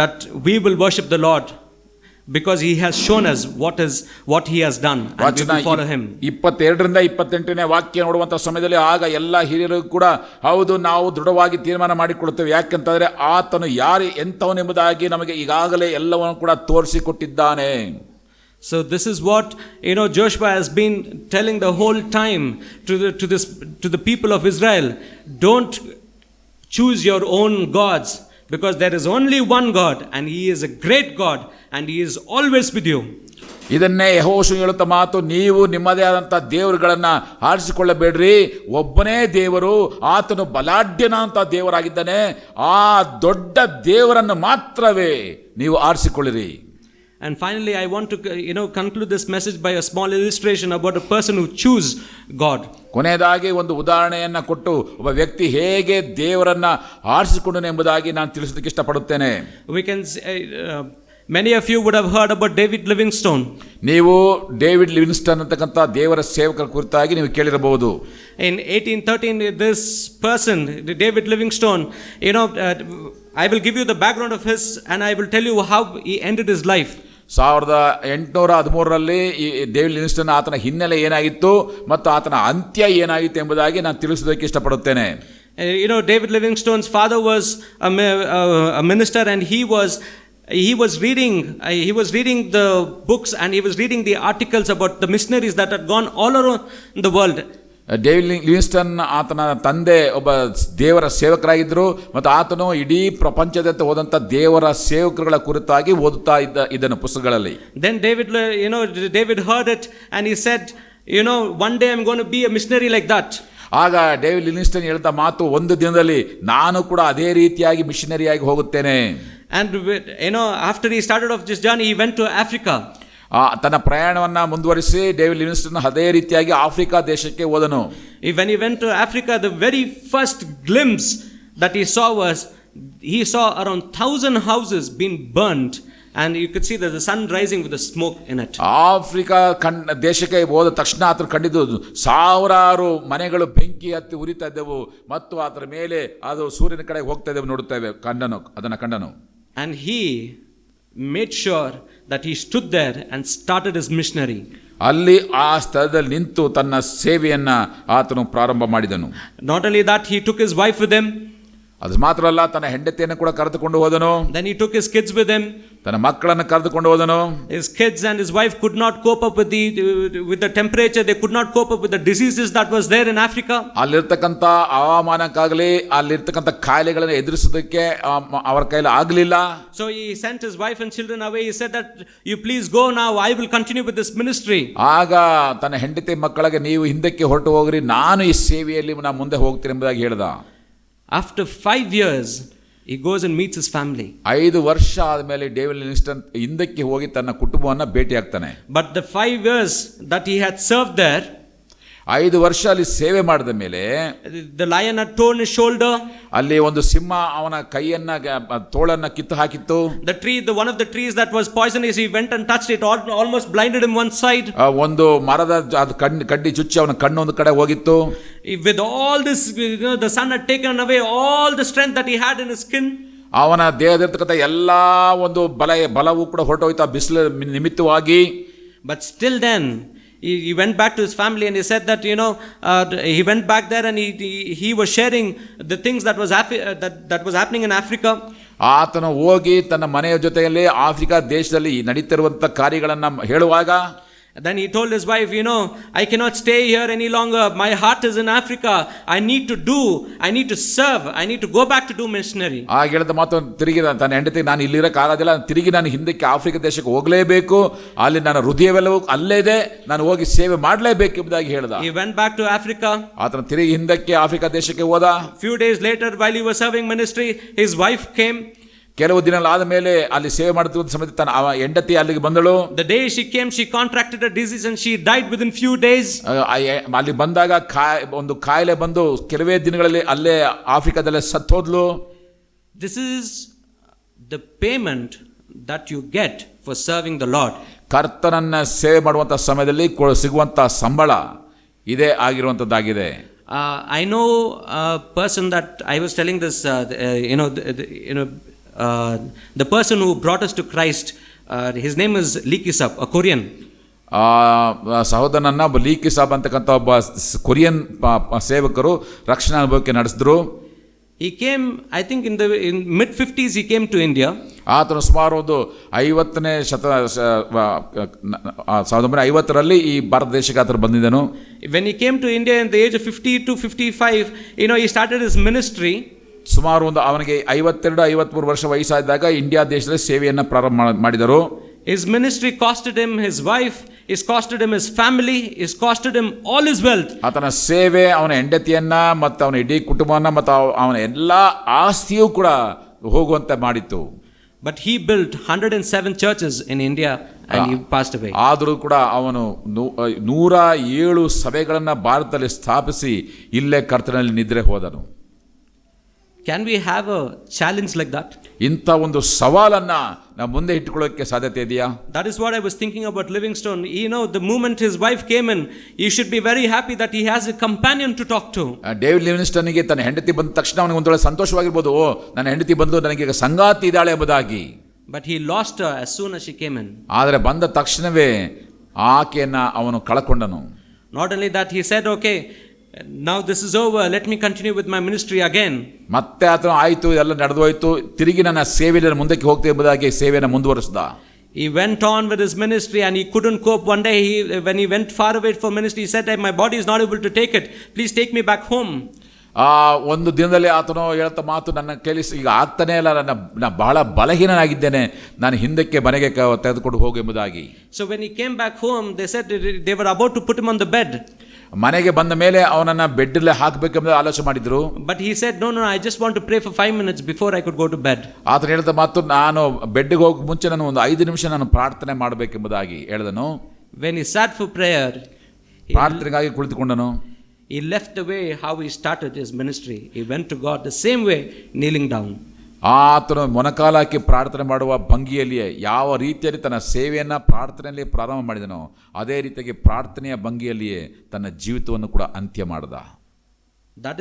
that we will worship the Lord because he has shown us what he has done, and we will follow him. 22ರಿಂದ 28ನೇ ವಾಕ್ಯ ನೋಡುವಂತ ಸಮಯದಲ್ಲಿ ಆಗ ಎಲ್ಲ ಹಿರಿಯರು ಕೂಡ ಹೌದು ನಾವು ದೃಢವಾಗಿ ತೀರ್ಮಾನ ಮಾಡಿಕೊಳ್ಳುತ್ತೇವೆ, ಯಾಕಂತಂದ್ರೆ ಆತನು ಯಾರು ಎಂತವನೆಂಬುದಾಗಿ ನಮಗೆ ಈಗಾಗಲೇ ಎಲ್ಲವನ್ನು ಕೂಡ ತೋರಿಸಿಕೊಟ್ಟಿದ್ದಾನೆ. So this is what Joshua has been telling the whole time to the people of Israel. Don't choose your own gods, because there is only one God, and he is a great God, and he is always with you. ಇದನ್ನೇ ಯೆಹೋಶುವ ಹೇಳುತ್ತ ಮಾತು, ನೀವು ನಿಮ್ಮದೇ ಆದಂಥ ದೇವರುಗಳನ್ನ ಆರಿಸಿಕೊಳ್ಳಬೇಡ್ರಿ, ಒಬ್ಬನೇ ದೇವರು, ಆತನು ಬಲಾಢ್ಯನಂತ ದೇವರಾಗಿದ್ದಾನೆ, ಆ ದೊಡ್ಡ ದೇವರನ್ನು ಮಾತ್ರವೇ ನೀವು ಆರಿಸಿಕೊಳ್ಳಿರಿ. And finally, I want to conclude this message by a small illustration about a person who choose God. ಕೊನೆಯದಾಗಿ ಒಂದು ಉದಾಹರಣೆಯನ್ನು ಕೊಟ್ಟು ಒಬ್ಬ ವ್ಯಕ್ತಿ ಹೇಗೆ ದೇವರನ್ನ ಆರಿಸಿಕೊಂಡನು ಎಂಬುದಾಗಿ ನಾನು ತಿಳಿಸೋದಕ್ಕೆ ಇಷ್ಟಪಡುತ್ತೇನೆ. We can many of you would have heard about David Livingstone. ನೀವು ಡೇವಿಡ್ ಲಿವಿಂಗ್ಸ್ಟನ್ ಅಂತಕ್ಕಂಥ ದೇವರ ಸೇವಕರ ಕುರಿತಾಗಿ ನೀವು ಕೇಳಿರಬಹುದು. In 1813, this person, David Livingstone, I will give you the background of his, and I will tell you how he ended his life. 1813ರಲ್ಲಿ ಈ David Livingston ಆತನ ಹಿನ್ನೆಲೆ ಏನಾಗಿತ್ತು ಮತ್ತು ಆತನ ಅಂತ್ಯ ಏನಾಗಿತ್ತು ಎಂಬುದಾಗಿ ನಾನು ತಿಳಿಸೋದಕ್ಕೆ ಇಷ್ಟಪಡುತ್ತೇನೆ. David Livingstone's father was a minister, and he was reading the books, and he was reading the articles about the missionaries that had gone all around the world. David Livingston ಆತನ ತಂದೆ ಒಬ್ಬ ದೇವರ ಸೇವಕರಾಗಿದ್ದರು ಮತ್ತು ಆತನು ಇಡೀ ಪ್ರಪಂಚದಂತೆ ಹೋದಂಥ ದೇವರ ಸೇವಕರುಗಳ ಕುರಿತಾಗಿ ಓದುತ್ತಾ ಇದನ್ನು ಪುಸ್ತಕಗಳಲ್ಲಿ. Then David heard it, and he said, one day I'm going to be a missionary like that. ಆಗ ಡೇವಿಡ್ ಲಿವಿಂಗ್ಸ್ಟನ್ ಹೇಳಿದ ಮಾತು, ಒಂದು ದಿನದಲ್ಲಿ ನಾನು ಕೂಡ ಅದೇ ರೀತಿಯಾಗಿ ಮಿಷನರಿಯಾಗಿ ಹೋಗುತ್ತೇನೆ. And after he started off this journey, he went to Africa. ತನ್ನ ಪ್ರಯಾಣವನ್ನ ಮುಂದುವರಿಸಿ ಡೇವಿಡ್ ಲಿವಿಂಗ್ಸ್ಟನ್ ಅದೇ ರೀತಿಯಾಗಿ ಆಫ್ರಿಕಾ ದೇಶಕ್ಕೆ ಹೋದನು. When he went to Africa, the very first glimpse that he saw was, he saw around 1,000 houses being burnt, and you could see that the sun rising with the smoke in it. Africa ದೇಶಕ್ಕೆ ಹೋದ ತಕ್ಷಣ ಆತನು ಕಂಡಿದ್ದು ಸಾವಿರಾರು ಮನೆಗಳು ಬೆಂಕಿ ಹತ್ತಿ ಉರಿತಾ ಇದ್ದವು ಮತ್ತು ಅದರ ಮೇಲೆ ಅದು ಸೂರ್ಯನ ಕಡೆ ಹೋಗ್ತಾ ಇದ್ದವು ನೋಡುತ್ತೇವೆ, ಅದನ್ನು ಕಂಡನು. And he made sure that he stood there and started his missionary. ಅಲ್ಲಿ ಆ ಸ್ಥಳದಲ್ಲಿ ನಿಂತು ತನ್ನ ಸೇವೆಯನ್ನ ಆತನು ಪ್ರಾರಂಭ ಮಾಡಿದನು. Not only that, he took his wife with him. ಅದು ಮಾತ್ರ ಅಲ್ಲ, ತನ್ನ ಹೆಂಡತಿಯನ್ನು ಕೂಡ ಕರೆದುಕೊಂಡು ಹೋದನು. Then he took his kids with him. ತನ್ನ ಮಕ್ಕಳನ್ನು ಕರೆದುಕೊಂಡು ಹೋದನು. His kids and his wife could not cope up with the temperature. They could not cope up with the diseases that was there in Africa. ಅಲ್ಲಿರ್ತಕ್ಕಂಥ ಹವಾಮಾನಕ್ಕಾಗಲಿ ಅಲ್ಲಿರ್ತಕ್ಕಂಥ ಕಾಯಿಲೆಗಳನ್ನು ಎದುರಿಸೋದಕ್ಕೆ ಅವರ ಕೈಲಿ ಆಗಲಿಲ್ಲ. So he sent his wife and children away. He said that you please go now. I will continue with this ministry. ಆಗ ತನ್ನ ಹೆಂಡತಿ ಮಕ್ಕಳಿಗೆ ನೀವು ಹಿಂದಕ್ಕೆ ಹೊರಟು ಹೋಗ್ರಿ, ನಾನು ಈ ಸೇವೆಯಲ್ಲಿ ನಾನು ಮುಂದೆ ಹೋಗ್ತೀನಿ ಎಂಬುದಾಗಿ ಹೇಳ್ದ. After 5 years, he goes and meets his family. 5 ವರ್ಷ ಆದಮೇಲೆ ಡೇವಿಡ್ ಲಿವಿಂಗ್ಸ್ಟನ್ ಹಿಂದಕ್ಕೆ ಹೋಗಿ ತನ್ನ ಕುಟುಂಬವನ್ನು ಭೇಟಿಯಾಗ್ತಾನೆ. But the 5 years that he had served there, 5 ವರ್ಷ ಅಲ್ಲಿ ಸೇವೆ ಮಾಡಿದ ಮೇಲೆ the lion had torn his shoulder. ಅಲ್ಲಿ ಒಂದು ಸಿಂಹ ಅವನ ಕೈಯನ್ನ ತೋಳನ್ನ ಕಿತ್ತು ಹಾಕಿತ್ತು. One of the trees that was poisonous, he went and touched it, almost blinded him one side. ಒಂದು ಮರದ ಕಡ್ಡಿ ಚುಚ್ಚಿ ಅವನ ಕಣ್ಣು ಒಂದು ಕಡೆ ಹೋಗಿತ್ತು. With all this, the sun had taken away all the strength that he had in his skin. ಅವನ ದೇಹದಲ್ಲಿರ್ತಕ್ಕಂಥ ಎಲ್ಲಾ ಒಂದು ಬಲವೂ ಕೂಡ ಹೊರಟೋಯ್ತು ಬಿಸಿಲು ನಿಮಿತ್ತವಾಗಿ. But still then he went back to his family and he said that he went back there and he was sharing the things that was happening in Africa. ಆತನು ಹೋಗಿ ತನ್ನ ಮನೆಯ ಜೊತೆಯಲ್ಲಿ ಆಫ್ರಿಕಾ ದೇಶದಲ್ಲಿ ನಡೀತಿರುವಂತ ಕಾರ್ಯಗಳನ್ನ ಹೇಳುವಾಗ, then he told his wife, I cannot stay here any longer. My heart is in Africa. I need to serve. I need to go back to do missionary. ಆ ಹೇಳಿದ ಮಾತು ತಿರುಗಿ ತನ್ನ ಹೆಂಡತಿ, ನಾನು ಇಲ್ಲಿರಕ್ಕೆ ಆಗೋದಿಲ್ಲ, ತಿರುಗಿ ನಾನು ಹಿಂದಕ್ಕೆ ಆಫ್ರಿಕಾ ದೇಶಕ್ಕೆ ಹೋಗಲೇಬೇಕು, ಅಲ್ಲಿ ನನ್ನ ಹೃದಯವೆಲ್ಲವೂ ಅಲ್ಲೇ ಇದೆ, ನಾನು ಹೋಗಿ ಸೇವೆ ಮಾಡಲೇಬೇಕು ಎಂಬುದಾಗಿ ಹೇಳ್ದ. He went back to Africa. ಆತನು ತಿರುಗಿ ಹಿಂದಕ್ಕೆ ಆಫ್ರಿಕಾ ದೇಶಕ್ಕೆ ಹೋದ. Few days later, while he was serving ministry, his wife came. ಕೆಲವು ದಿನಗಳಾದ ಮೇಲೆ ಅಲ್ಲಿ ಸೇವೆ ಮಾಡುತ್ತಿದ್ದ ಸಮಯದಲ್ಲಿ ತನ್ನ ಹೆಂಡತಿ ಅಲ್ಲಿಗೆ ಬಂದಳು. The day she came, she contracted a disease and she died within few days. ಅಲ್ಲಿ ಬಂದಾಗ ಒಂದು ಕಾಯಿಲೆ ಬಂದು ಕೆಲವೇ ದಿನಗಳಲ್ಲಿ ಅಲ್ಲೇ ಆಫ್ರಿಕಾದಲ್ಲೇ ಸತ್ತೋದ್ಲು. This is the payment that you get for serving the Lord. ಕರ್ತನನ್ನ ಸೇವೆ ಮಾಡುವಂತ ಸಮಯದಲ್ಲಿ ಸಿಗುವಂತ ಸಂಬಳ ಇದೇ ಆಗಿರುವಂತದ್ದಾಗಿದೆ. I know a person that I was telling this, the person who brought us to Christ, his name is Lee Kisap, a Korean. ಸಹೋದರನನ್ನ ಲೀ ಕಿಸಾಬ್ ಅಂತಕ್ಕಂಥ ಒಬ್ಬ Korean ಸೇವಕರು ರಕ್ಷಣಾ ಅನುಭವಕ್ಕೆ ನಡೆಸಿದ್ರು. He came, I think in mid 50s he came to India. ಆತನು ಸುಮಾರು ಒಂದು 50ನೇ 1950ರಲ್ಲಿ ಈ ಭಾರತ ದೇಶಕ್ಕೆ ಆತನು ಬಂದಿದ್ದನು. When he came to India in the age of 50 to 55, he started his ministry. ಸುಮಾರು ಒಂದು ಅವನಿಗೆ 52-53 ವರ್ಷ ವಯಸ್ಸಾದಾಗ ಇಂಡಿಯಾ ದೇಶದಲ್ಲಿ ಸೇವೆಯನ್ನು ಪ್ರಾರಂಭ ಮಾಡಿದರು. His ministry costed him his wife, it costed him his family, it costed him all his wealth. ಆತನ ಸೇವೆ ಅವನ ಹೆಂಡತಿಯನ್ನ ಮತ್ತು ಅವನ ಇಡೀ ಕುಟುಂಬವನ್ನ ಮತ್ತು ಅವನ ಎಲ್ಲಾ ಆಸ್ತಿಯೂ ಕೂಡ ಹೋಗುವಂತೆ ಮಾಡಿತ್ತು. But he built 107 churches in India and he passed away. ಆದರೂ ಕೂಡ ಅವನು 107 ಸಭೆಗಳನ್ನ ಭಾರತದಲ್ಲಿ ಸ್ಥಾಪಿಸಿ ಇಲ್ಲೇ ಕರ್ತನಲ್ಲಿ ನಿದ್ರೆ ಹೋದನು. Can we have a challenge like that? ಇಂಥ ಒಂದು ಸವಾಲನ್ನ ನಾವು ಮುಂದೆ ಇಟ್ಟುಕೊಳ್ಳೋಕೆ ಸಾಧ್ಯತೆ ಇದೆಯಾ? That is what I was thinking about Livingstone. The moment his wife came in, he should be very happy that he has a companion to talk to. David ಲಿವಿಂಗ್ಸ್ಟನ್ಗೆ ತನ್ನ ಹೆಂಡತಿ ಬಂದ ತಕ್ಷಣ ಅವನಿಗೆ ಒಂದೊಳ್ಳೆ ಸಂತೋಷವಾಗಿರ್ಬೋದು, ನನ್ನ ಹೆಂಡತಿ ಬಂದು ನನಗೆ ಸಂಗಾತಿ ಇದ್ದಾಳೆ ಎಂಬುದಾಗಿ. But he lost her as soon as she came in. ಆದರೆ ಬಂದ ತಕ್ಷಣವೇ ಆಕೆಯನ್ನ ಅವನು ಕಳಕೊಂಡನು. Not only that, he said, okay, now this is over, let me continue with my ministry again. ಮತ್ತೆ ಆತನು ಆಯಿತು, ಎಲ್ಲ ನಡೆದು ಹೋಯಿತು, ತಿರುಗಿ ನನ್ನ ಸೇವೆಯಲ್ಲಿ ಮುಂದಕ್ಕೆ ಹೋಗ್ತೇವೆ ಎಂಬುದಾಗಿ ಸೇವೆಯನ್ನು ಮುಂದುವರಿಸಿದ. He went on with his ministry and he couldn't cope. One day when he went far away for ministry, he said, my body is not able to take it, please take me back home. ಒಂದು ದಿನದಲ್ಲಿ ಆತನು ಹೇಳ್ತ ಮಾತು, ನನ್ನ ಕೈಲಿ ಈಗ ಆಗ್ತಾನೆ ಇಲ್ಲ, ನಾನು ಬಹಳ ಬಲಹೀನನಾಗಿದ್ದೇನೆ, ನಾನು ಹಿಂದಕ್ಕೆ ಮನೆಗೆ ತೆಗೆದುಕೊಂಡು ಹೋಗು ಎಂಬುದಾಗಿ. So when he came back home, they said they were about to put him on the bed. ಮನೆಗೆ ಬಂದ ಮೇಲೆ ಅವನನ್ನ ಬೆಡ್ಡಲ್ಲೇ ಹಾಕಬೇಕೆಂಬ ಆಲೋಚನೆ ಮಾಡಿದ್ರು. But he said, no, I just want to pray for 5 minutes before I could go to bed. ಆತನು ಹೇಳಿದ ಮಾತು, ನಾನು ಬೆಡ್ಗೆ ಹೋಗಕ್ಕೆ ಮುಂಚೆ ನಾನು ಒಂದು 5 ನಿಮಿಷ ನಾನು ಪ್ರಾರ್ಥನೆ ಮಾಡಬೇಕೆಂಬುದಾಗಿ ಹೇಳಿದನು. When he sat for prayer, ಪ್ರಾರ್ಥನೆಗಾಗಿ ಕುಳಿತುಕೊಂಡನು. He left the way how he started his ministry. He went to God the same way, kneeling down. ಆತನು ಮೊಣಕಾಲಾಕಿ ಪ್ರಾರ್ಥನೆ ಮಾಡುವ ಭಂಗಿಯಲ್ಲಿಯೇ ಯಾವ ರೀತಿಯಲ್ಲಿ ತನ್ನ ಸೇವೆಯನ್ನು ಪ್ರಾರ್ಥನೆಯಲ್ಲಿ ಪ್ರಾರಂಭ ಮಾಡಿದನೋ ಅದೇ ರೀತಿಯಾಗಿ ಪ್ರಾರ್ಥನೆಯ ಭಂಗಿಯಲ್ಲಿಯೇ ತನ್ನ ಜೀವಿತವನ್ನು ಕೂಡ ಅಂತ್ಯ ಮಾಡಿದ. That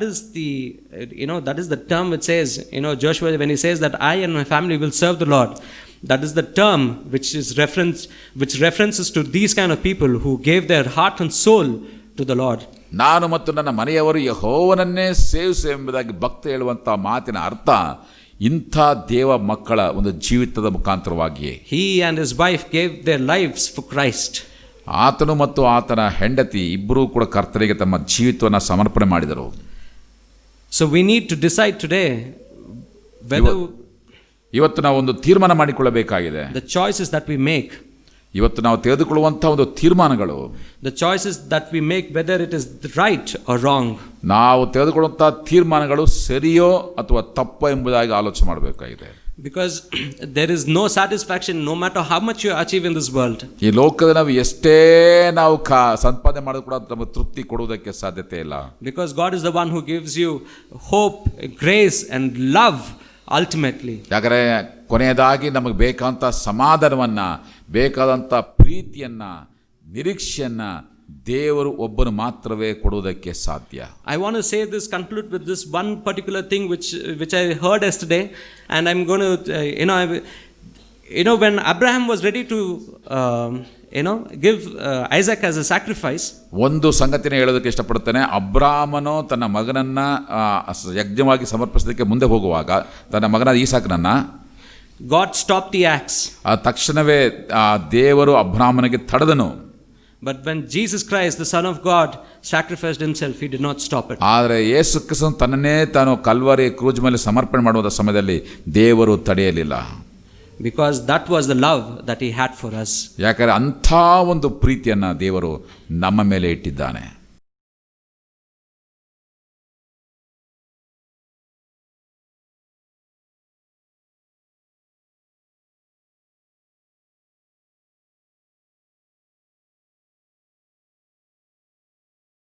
is the term which says, Joshua, when he says that I and my family will serve the Lord, that is the term which references to these kind of people who gave their heart and soul to the Lord. ನಾನು ಮತ್ತು ನನ್ನ ಮನೆಯವರು ಯೆಹೋವನನ್ನೇ ಸೇವಿಸು ಎಂಬುದಾಗಿ ಭಕ್ತ ಹೇಳುವಂಥ ಮಾತಿನ ಅರ್ಥ ಇಂಥ ದೇವ ಮಕ್ಕಳ ಒಂದು ಜೀವಿತದ ಮುಖಾಂತರವಾಗಿಯೇ. He and his wife gave their lives for Christ. ಆತನು ಮತ್ತು ಆತನ ಹೆಂಡತಿ ಇಬ್ಬರೂ ಕೂಡ ಕರ್ತನಿಗೆ ತಮ್ಮ ಜೀವಿತವನ್ನು ಸಮರ್ಪಣೆ ಮಾಡಿದರು. So we need to decide today whether ಇವತ್ತು ನಾವು ಒಂದು ತೀರ್ಮಾನ ಮಾಡಿಕೊಳ್ಳಬೇಕಾಗಿದೆ. the choices that we make, ಇವತ್ತು ನಾವು ತೆಗೆದುಕೊಳ್ಳುವಂಥ ಒಂದು ತೀರ್ಮಾನಗಳು, the choices that we make, whether it is right or wrong. ನಾವು ತೆಗೆದುಕೊಳ್ಳುವಂಥ ತೀರ್ಮಾನಗಳು ಸರಿಯೋ ಅಥವಾ ತಪ್ಪೋ ಎಂಬುದಾಗಿ ಆಲೋಚನೆ ಮಾಡಬೇಕಾಗಿದೆ. Because there is no satisfaction no matter how much you achieve in this world. ಈ ಲೋಕದಲ್ಲಿ ನಾವು ಎಷ್ಟೇ ನಾವು ಸಂಪಾದನೆ ಮಾಡೋದು ಕೂಡ ನಮಗೆ ತೃಪ್ತಿ ಕೊಡುವುದಕ್ಕೆ ಸಾಧ್ಯತೆ ಇಲ್ಲ. Because God is the one who gives you hope, grace and love ultimately. ಯಾಕಂದರೆ ಕೊನೆಯದಾಗಿ ನಮಗೆ ಬೇಕಾದಂಥ ಸಮಾಧಾನವನ್ನು, ಬೇಕಾದಂಥ ಪ್ರೀತಿಯನ್ನು, ನಿರೀಕ್ಷೆಯನ್ನು ದೇವರು ಒಬ್ಬನು ಮಾತ್ರವೇ ಕೊಡುವುದಕ್ಕೆ ಸಾಧ್ಯ. I want to say this, conclude with this one particular thing which I heard yesterday, and I'm going to when Abraham was ready to give Isaac as a sacrifice. ಒಂದು ಸಂಗತಿನ ಹೇಳೋದಕ್ಕೆ ಇಷ್ಟಪಡುತ್ತೇನೆ. ಅಬ್ರಾಮನು ತನ್ನ ಮಗನನ್ನ ಯಜ್ಞವಾಗಿ ಸಮರ್ಪಿಸೋದಕ್ಕೆ ಮುಂದೆ ಹೋಗುವಾಗ ತನ್ನ ಮಗನಾದ ಈಸಾಕನನ್ನ God stopped the axe. ತಕ್ಷಣವೇ ದೇವರು ಅಬ್ರಾಮನಿಗೆ ತಡೆದನು. But when Jesus Christ, the Son of God, sacrificed himself, he did not stop it. ಆದರೆ ಯೇಸು ಕ್ರಿಸ್ತನು ತನ್ನನ್ನೇ ತಾನು ಕಲ್ವರಿ ಕ್ರೂಜ್ ಮೇಲೆ ಸಮರ್ಪಣೆ ಮಾಡುವ ಸಮಯದಲ್ಲಿ ದೇವರು ತಡೆಯಲಿಲ್ಲ. Because that was the love that he had for us. ಯಾಕಂದರೆ ಅಂಥ ಒಂದು ಪ್ರೀತಿಯನ್ನು ದೇವರು ನಮ್ಮ ಮೇಲೆ ಇಟ್ಟಿದ್ದಾನೆ.